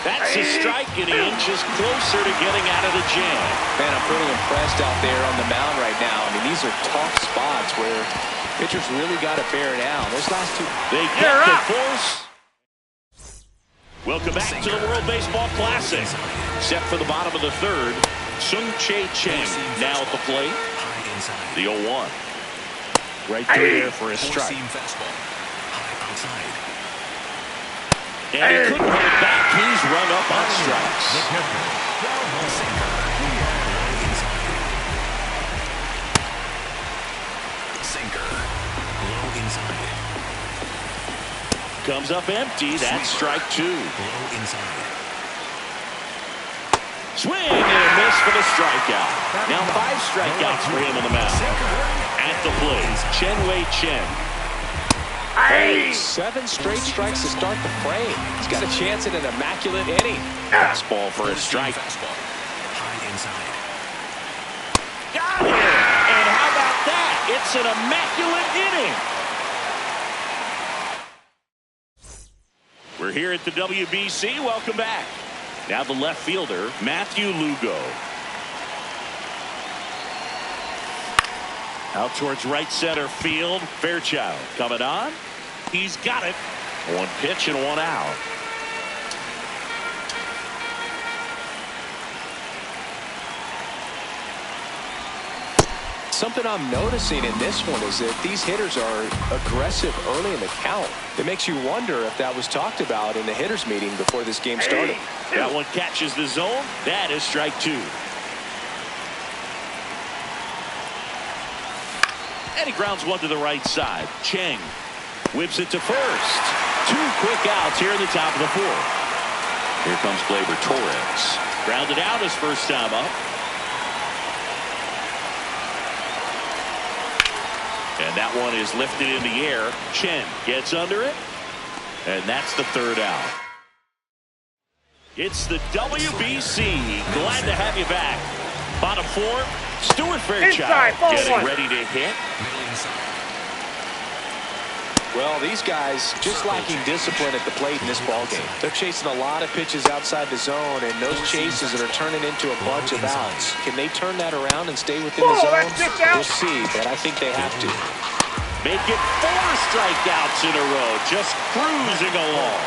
That's a strike, and he inches closer to getting out of the jam. Man, I'm pretty impressed out there on the mound right now. I mean, these are tough spots where pitchers really got to bear down. Those last 2. They get the force. Welcome back to the World Baseball Classic. Set for the bottom of the third. Sung-Chae Chang now at the plate. The 0-1. Right through there for a strike. And he couldn't hold it back. He's run up on strikes. Sinker. Low inside. Comes up empty. That's strike 2. Low inside. Swing and a miss for the strikeout. Now 5 strikeouts for him on the mound. At the plate, Chen-Wei Chen. 7 straight strikes to start the frame. He's got a chance at an immaculate inning. Fastball for a strike. Fastball. High inside. Got it! And how about that? It's an immaculate inning. We're here at the WBC. Welcome back. Now the left fielder, Matthew Lugo. Out towards right center field. Fairchild coming on. He's got it. 1 pitch and 1 out. something I'm noticing in this one is that these hitters are aggressive early in the count. It makes you wonder if that was talked about in the hitters meeting before this game started. That one catches the zone. That is strike two. And he grounds one to the right side. Chang whips it to first. Two quick outs here in the top of the fourth. Here comes Gleyber Torres. Grounded out his first time up. And that one is lifted in the air. Chen gets under it. And that's the third out. It's the WBC. Glad to have you back. Bottom four, Stuart Fairchild getting ready to hit. Well, these guys just lacking discipline at the plate in this ballgame. They're chasing a lot of pitches outside the zone, and those chases that are turning into a bunch of outs. Can they turn that around and stay within the zone? We'll see, but I think they have to. Make it 4 strikeouts in a row, just cruising along.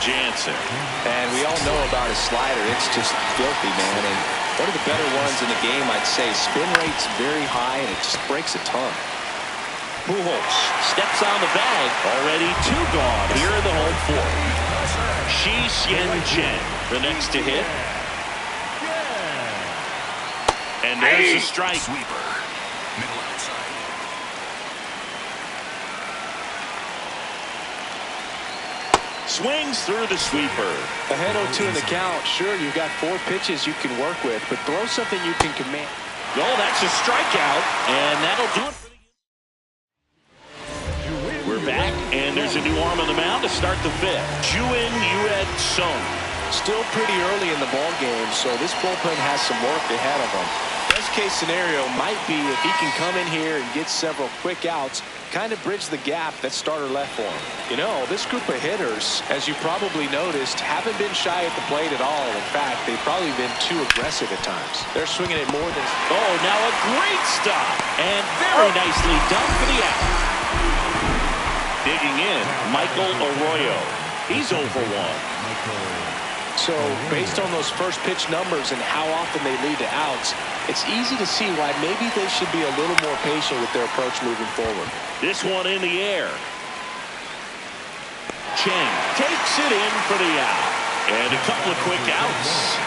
Jansen. And we all know about his slider. It's just filthy, man. And one of the better ones in the game, I'd say. Spin rate's very high, and it just breaks a ton. Pujols steps on the bag. Already 2 gone here in the home fourth. Shi Hsien Chen, the next to hit. And there's a strike. Sweeper. Middle outside. Swings through the sweeper. Ahead 0-2 in the count. Sure, you've got 4 pitches you can work with, but throw something you can command. No, that's a strikeout, and that'll do it for the... We're back, and there's a new arm on the mound to start the fifth. Juen Yued Sung. Still pretty early in the ball game, so this bullpen has some work ahead of them. Best case scenario might be if he can come in here and get several quick outs, kind of bridge the gap that starter left for him. You know, this group of hitters, as you probably noticed, haven't been shy at the plate at all. In fact, they've probably been too aggressive at times. They're swinging it more than... Oh, now a great stop, and very nicely done for the out. Digging in, Michael Arroyo. He's 0 for 1. So, based on those first pitch numbers and how often they lead to outs, it's easy to see why maybe they should be a little more patient with their approach moving forward. This one in the air. Chang takes it in for the out. And a couple of quick outs.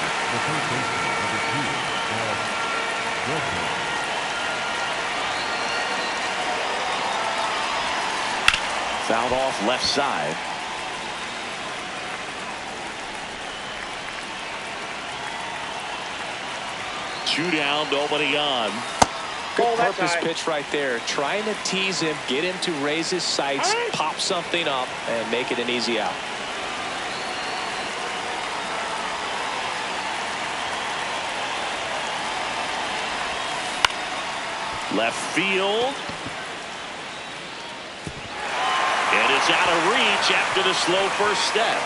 Fouled off left side. Two down, nobody on. Good purpose pitch right there. Trying to tease him, get him to raise his sights, pop something up, and make it an easy out. Left field. And it's out of reach after the slow first step.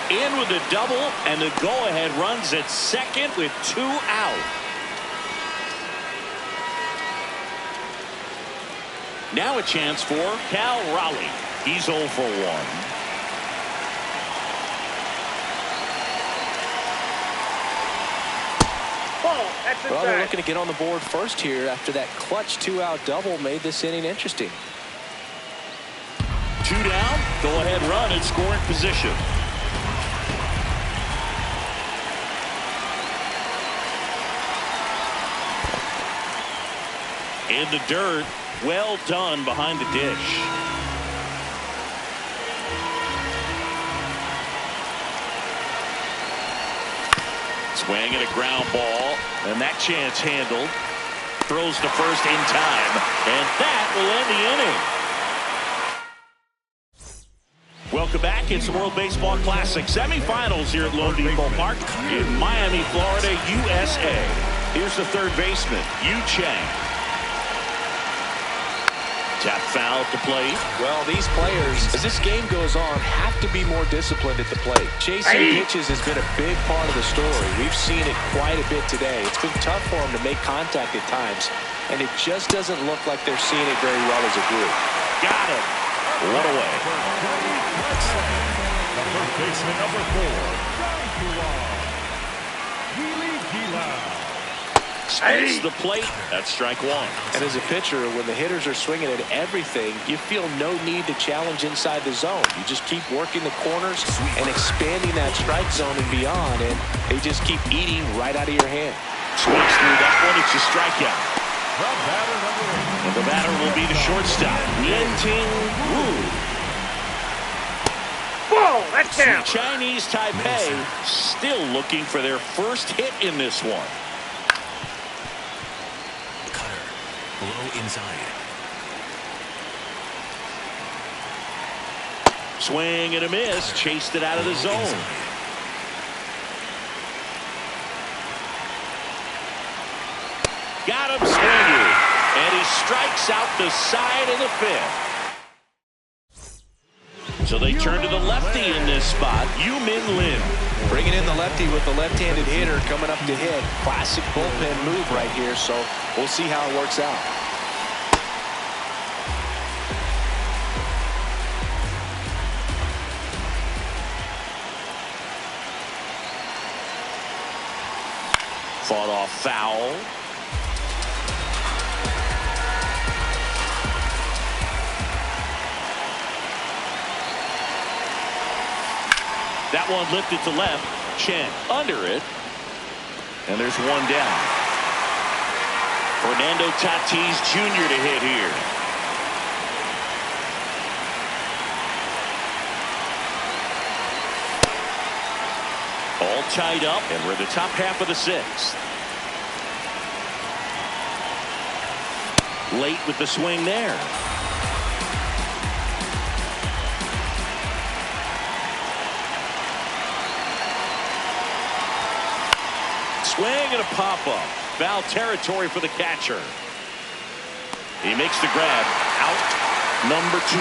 In with the double, and the go-ahead runs at second with 2 out. Now a chance for Cal Raleigh. He's 0 for 1. Well, they're looking to get on the board first here after that clutch 2-out double made this inning interesting. 2 down, go-ahead run in scoring position. In the dirt, well done behind the dish. Swing and a ground ball, and that chance handled. Throws to first in time, and that will end the inning. Welcome back. It's the World Baseball Classic semifinals here at Lone Depot Park in Miami, Florida, USA. Here's the third baseman, Yu Chang. Tap foul at the plate. Well, these players, as this game goes on, have to be more disciplined at the plate. Chasing pitches has been a big part of the story. We've seen it quite a bit today. It's been tough for them to make contact at times, and it just doesn't look like they're seeing it very well as a group. Got it. One away. The first baseman, number 4. Spins the plate. That's strike one. And as a pitcher, when the hitters are swinging at everything, you feel no need to challenge inside the zone. You just keep working the corners and expanding that strike zone and beyond, and they just keep eating right out of your hand. Swings through that one. It's a strikeout. The batter, number 8. And the batter will be the shortstop, Nian-Ting Wu. Whoa, that's down. Chinese Taipei still looking for their first hit in this one. Low inside. Swing and a miss. Chased it out of the zone. Got him swinging. And he strikes out the side of the fifth. So they turn to the lefty in this spot, Yu-Min Lim. Bringing in the lefty with the left-handed hitter coming up to hit. Classic bullpen move right here, so we'll see how it works out. Fought off foul. That one lifted to left. Chen under it. And there's one down. Fernando Tatis Jr. to hit here. All tied up, and we're in the top half of the sixth. Late with the swing there. Swing and a pop-up. Foul territory for the catcher. He makes the grab. Out number 2.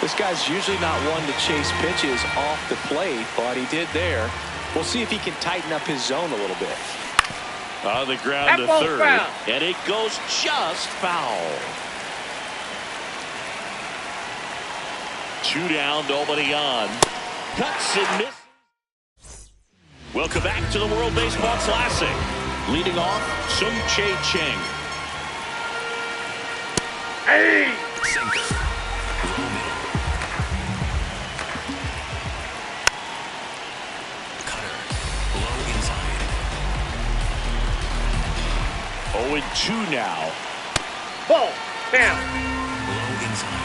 This guy's usually not one to chase pitches off the plate, but he did there. We'll see if he can tighten up his zone a little bit. On the ground to third. Foul. And it goes just foul. 2 down, nobody on. Cuts and misses. Welcome back to the World Baseball Classic. Leading off, Sung Chae Cheng. Hey! Sinker. Low middle. Cutter. Low inside. 0-2 now. Ball. Down. Low inside.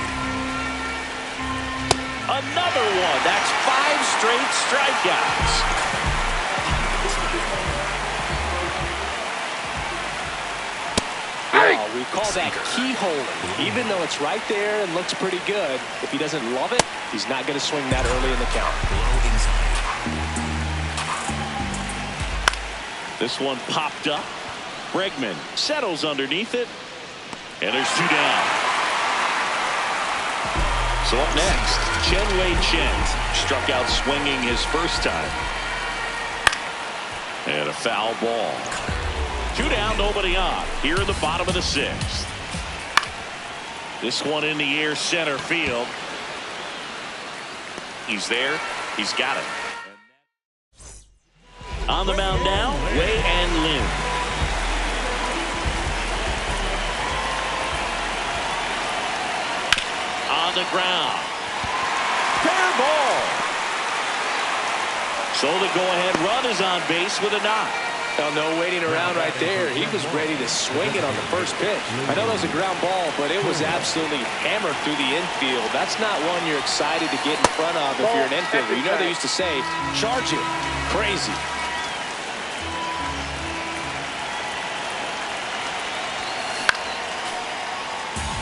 Another one. That's 5 straight strikeouts. We call that keyholing. Even though it's right there and looks pretty good, if he doesn't love it, he's not going to swing that early in the count. Low inside. This one popped up. Bregman settles underneath it. And there's 2 down. So up next, Chen-Wei Chen struck out swinging his first time. And a foul ball. 2 down, nobody on. Here in the bottom of the 6th. This one in the air, center field. He's there. He's got it. On the mound now, Wei and Lim. On the ground. Fair ball. So the go-ahead run is on base with a knock. Well, no waiting around right there. He was ready to swing it on the first pitch. I know that was a ground ball, but it was absolutely hammered through the infield. That's not one you're excited to get in front of if you're an infielder. You know they used to say, charge it. Crazy.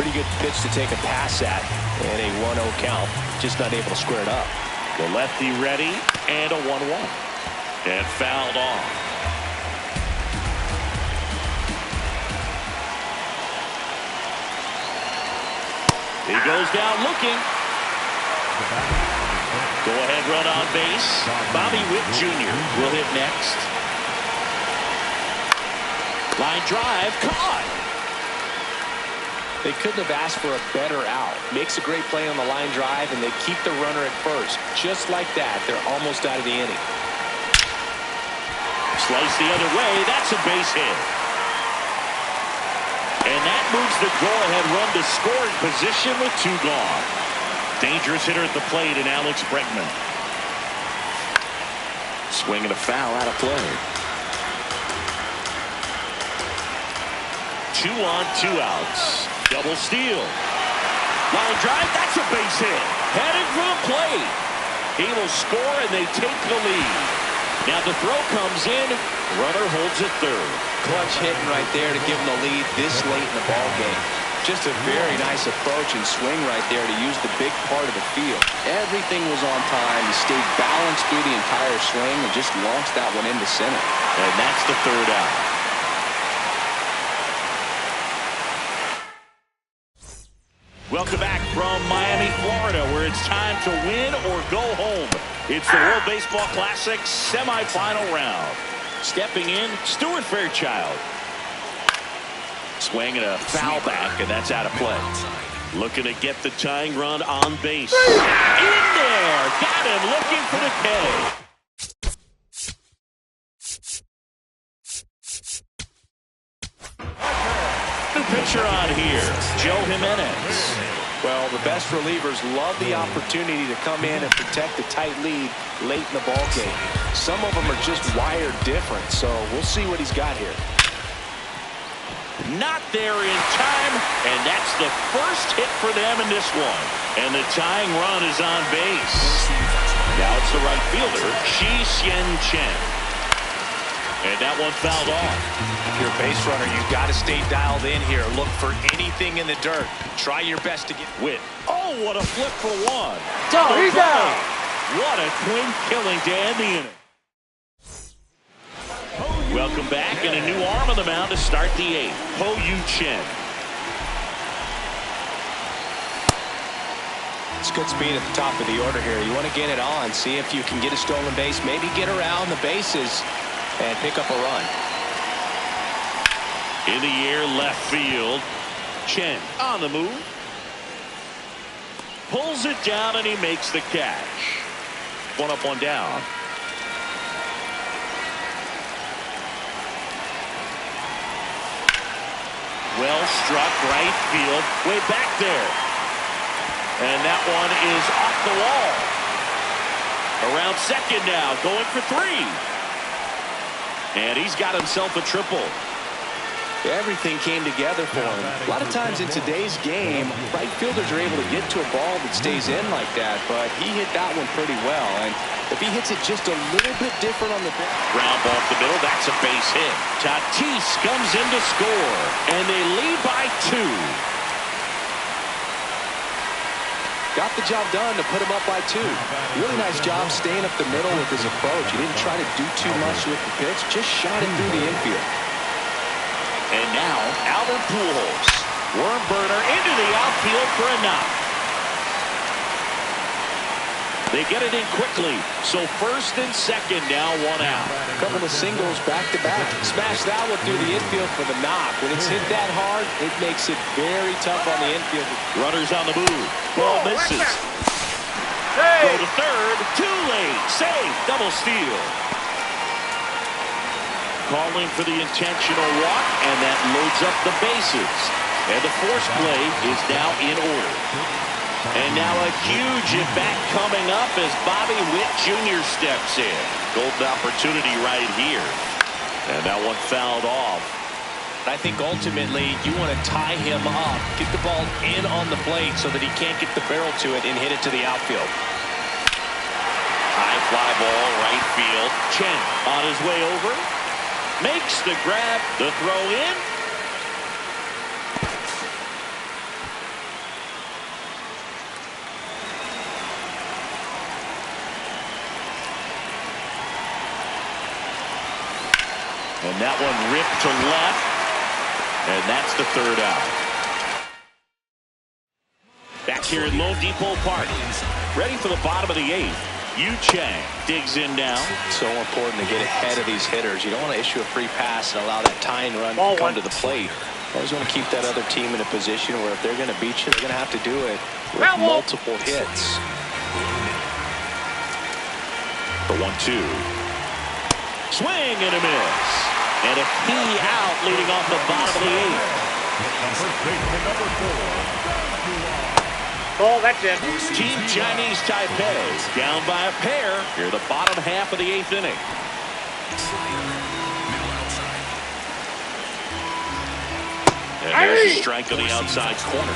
Pretty good pitch to take a pass at, and a 1-0 count. Just not able to square it up. The lefty ready, and a 1-1. And fouled off. He goes down looking. Go-ahead run on base. Bobby Witt Jr. will hit next. Line drive, caught. They couldn't have asked for a better out. Makes a great play on the line drive, and they keep the runner at first. Just like that, they're almost out of the inning. Slice the other way. That's a base hit. And that moves the go-ahead run to scoring position with 2 gone. Dangerous hitter at the plate in Alex Bregman. Swinging a foul out of play. 2 on, 2 outs. Double steal. Line drive. That's a base hit. Headed for the plate. He will score, and they take the lead. Now the throw comes in. Runner holds at third. Clutch hitting right there to give them the lead this late in the ball game. Just a very nice approach and swing right there to use the big part of the field. Everything was on time. He stayed balanced through the entire swing and just launched that one into center. And that's the 3rd out. Welcome back from Miami, Florida, where it's time to win or go home. It's the World Baseball Classic semifinal round. Stepping in, Stuart Fairchild. Swing and a foul back, and that's out of play. Looking to get the tying run on base. In there! Got him looking for the K. The pitcher on here, Joe Jimenez. Well, the best relievers love the opportunity to come in and protect a tight lead late in the ball game. Some of them are just wired different, so we'll see what he's got here. Not there in time, and that's the first hit for them in this one. And the tying run is on base. Now it's the right fielder, Shi-Hsien Chen. And that one fouled off. You're a base runner. You've got to stay dialed in here. Look for anything in the dirt. Try your best to get Witt. Oh, what a flip for 1. He's out. What a clean killing to end the inning. Welcome back, and a new arm on the mound to start the 8th. Ho-Yu Chen. It's good speed at the top of the order here. You want to get it on, see if you can get a stolen base, maybe get around the bases and pick up a run. In the air, left field. Chen on the move. Pulls it down, and he makes the catch. 1 up, 1 down. Well struck, right field, way back there. And that one is off the wall. Around second now, going for 3. And he's got himself a triple. Everything came together for him. A lot of times in today's game, right fielders are able to get to a ball that stays in like that, but he hit that one pretty well. And if he hits it just a little bit different on the ground ball up the middle, that's a base hit. Tatis comes in to score, and they lead by 2. Got the job done to put him up by 2. Really nice job staying up the middle with his approach. He didn't try to do too much with the pitch, just shot it through the infield. And now, Albert Pujols. Worm burner into the outfield for a knock. They get it in quickly. So first and second now, 1 out. A couple of singles back-to-back. Smash that one through the infield for the knock. When it's hit that hard, it makes it very tough on the infield. Runners on the move. Ball misses. Go to third. Too late. Save. Double steal. Calling for the intentional walk, and that loads up the bases. And the force play is now in order. And now a huge at-bat coming up as Bobby Witt Jr. steps in. Golden opportunity right here. And that one fouled off. I think ultimately you want to tie him up, get the ball in on the plate so that he can't get the barrel to it and hit it to the outfield. High fly ball, right field. Chen on his way over. Makes the grab, the throw in. And that one ripped to left. And that's the third out. Back here in Lone Depot Park. Ready for the bottom of the eighth. Yu Chang digs in now. So important to get ahead of these hitters. You don't want to issue a free pass and allow that tying run to come to the plate. Always want to keep that other team in a position where if they're going to beat you, they're going to have to do it with multiple hits. The 1-2. Swing and a miss. And a key out leading off the bottom of the eighth. First baseman number 4. Ball, that's it. Team Chinese Taipei down by a pair here the bottom half of the eighth inning. And there's a strike on the outside corner.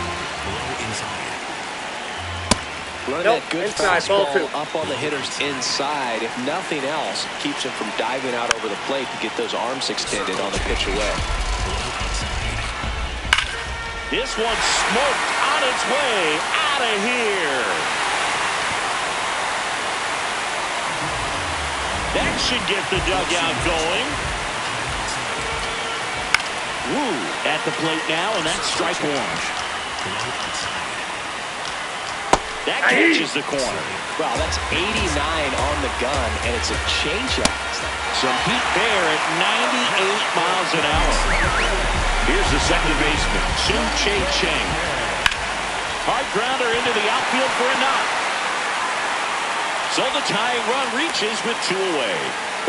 Run that good fastball up on the hitter's inside. If nothing else, keeps him from diving out over the plate to get those arms extended on the pitch away. This one smoked on its way out of here. That should get the dugout going. Woo, at the plate now, and that's strike one. That catches the corner. Wow, that's 89 on the gun, and it's a changeup. Some heat there at 98 miles an hour. Here's the second baseman, Sun Che-Cheng. Hard grounder into the outfield for a knock. So the tying run reaches with 2 away.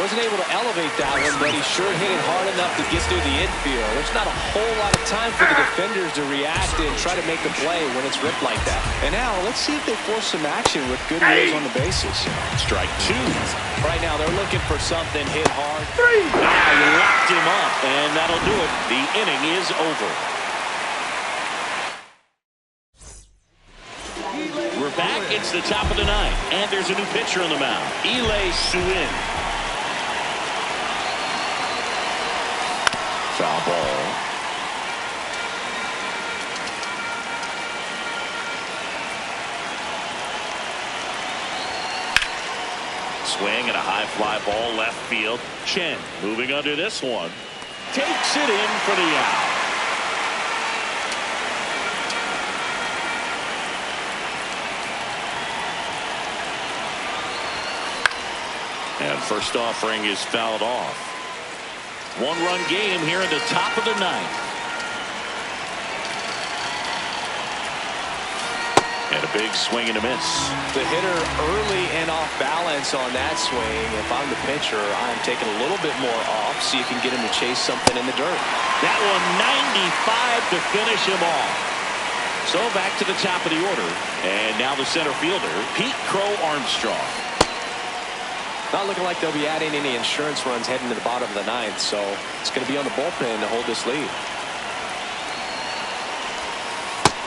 Wasn't able to elevate that one, but he sure hit it hard enough to get through the infield. There's not a whole lot of time for the defenders to react and try to make a play when it's ripped like that. And now, let's see if they force some action with good wheels on the bases. Strike 2. Right now, they're looking for something hit hard. 3. Now you locked him up, and that'll do it. The inning is over. We're back. It's the top of the ninth, and there's a new pitcher on the mound. Lee Suin. Foul ball. Swing and a high fly ball left field. Chen moving under this one. Takes it in for the out. And first offering is fouled off. 1-run game here in the top of the ninth. And a big swing and a miss. The hitter early and off balance on that swing. If I'm the pitcher, I'm taking a little bit more off. See if you can get him to chase something in the dirt. That one 95 to finish him off. So back to the top of the order. And now the center fielder, Pete Crow Armstrong. Not looking like they'll be adding any insurance runs heading to the bottom of the ninth, so it's going to be on the bullpen to hold this lead.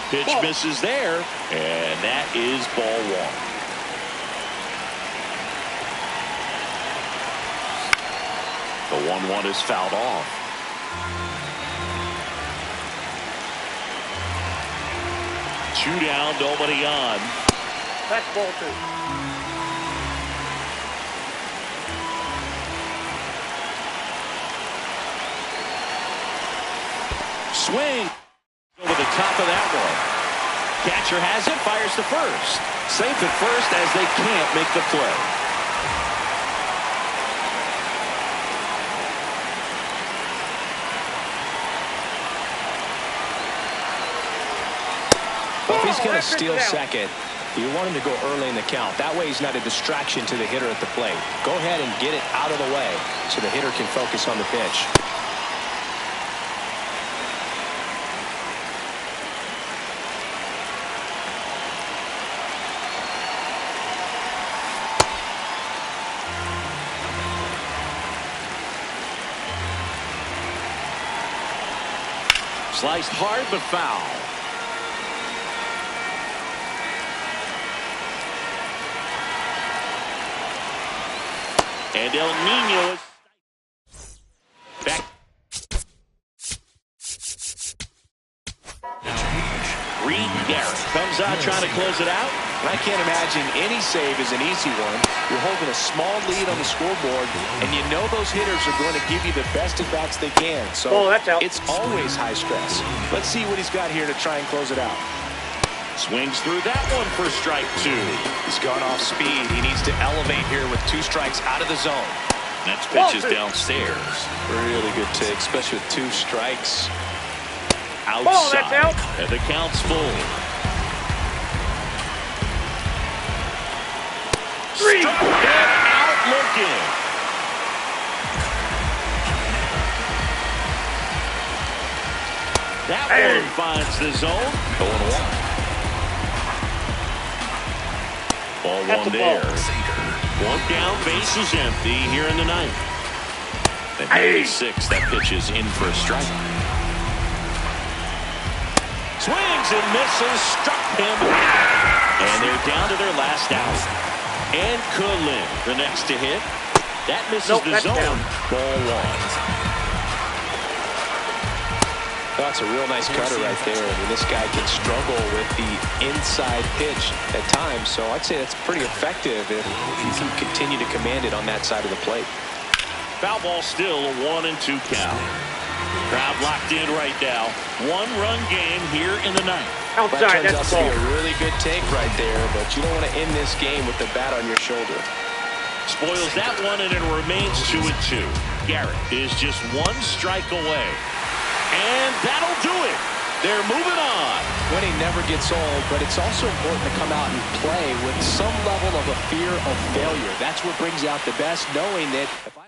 Pitch misses there, and that is ball one. The 1-1 is fouled off. Two down, nobody on. That's ball 2. Swing over the top of that one. Catcher has it, fires to first. Safe at first as they can't make the play. Well, if he's going to steal second, you want him to go early in the count. That way he's not a distraction to the hitter at the plate. Go ahead and get it out of the way so the hitter can focus on the pitch. Sliced hard but foul. And El Nino is back. Reed Garrett comes Swings out, trying to close it out. I can't imagine any save is an easy one. You're holding a small lead on the scoreboard, and you know those hitters are going to give you the best at-bats they can. So that's out. It's always high stress. Let's see what he's got here to try and close it out. Swings through that one for strike 2. He's gone off speed. He needs to elevate here with 2 strikes out of the zone. Next pitch is downstairs. Really good take, especially with 2 strikes. Outside. That's out. And the count's full. 3. Struck him out looking. That one finds the zone. 0-1. Ball That's one a there. ball. 1 down, base is empty here in the 9th. At 96, that pitch is in for a strike. Swings and misses, struck him. And they're down to their last out. And Cullen, the next to hit. That misses the zone. Down. Ball 1. That's a real nice cutter right there. I mean, this guy can struggle with the inside pitch at times, so I'd say that's pretty effective if you can continue to command it on that side of the plate. Foul ball still, a 1-2 count. Crowd locked in right now. 1-run game here in the 9th. Outside, That turns that's out the to be ball. a really good take right there, but you don't want to end this game with the bat on your shoulder. Spoils that one, and it remains 2-2. Garrett is just 1 strike away. And that'll do it. They're moving on. Winning never gets old, but it's also important to come out and play with some level of a fear of failure. That's what brings out the best, knowing that if I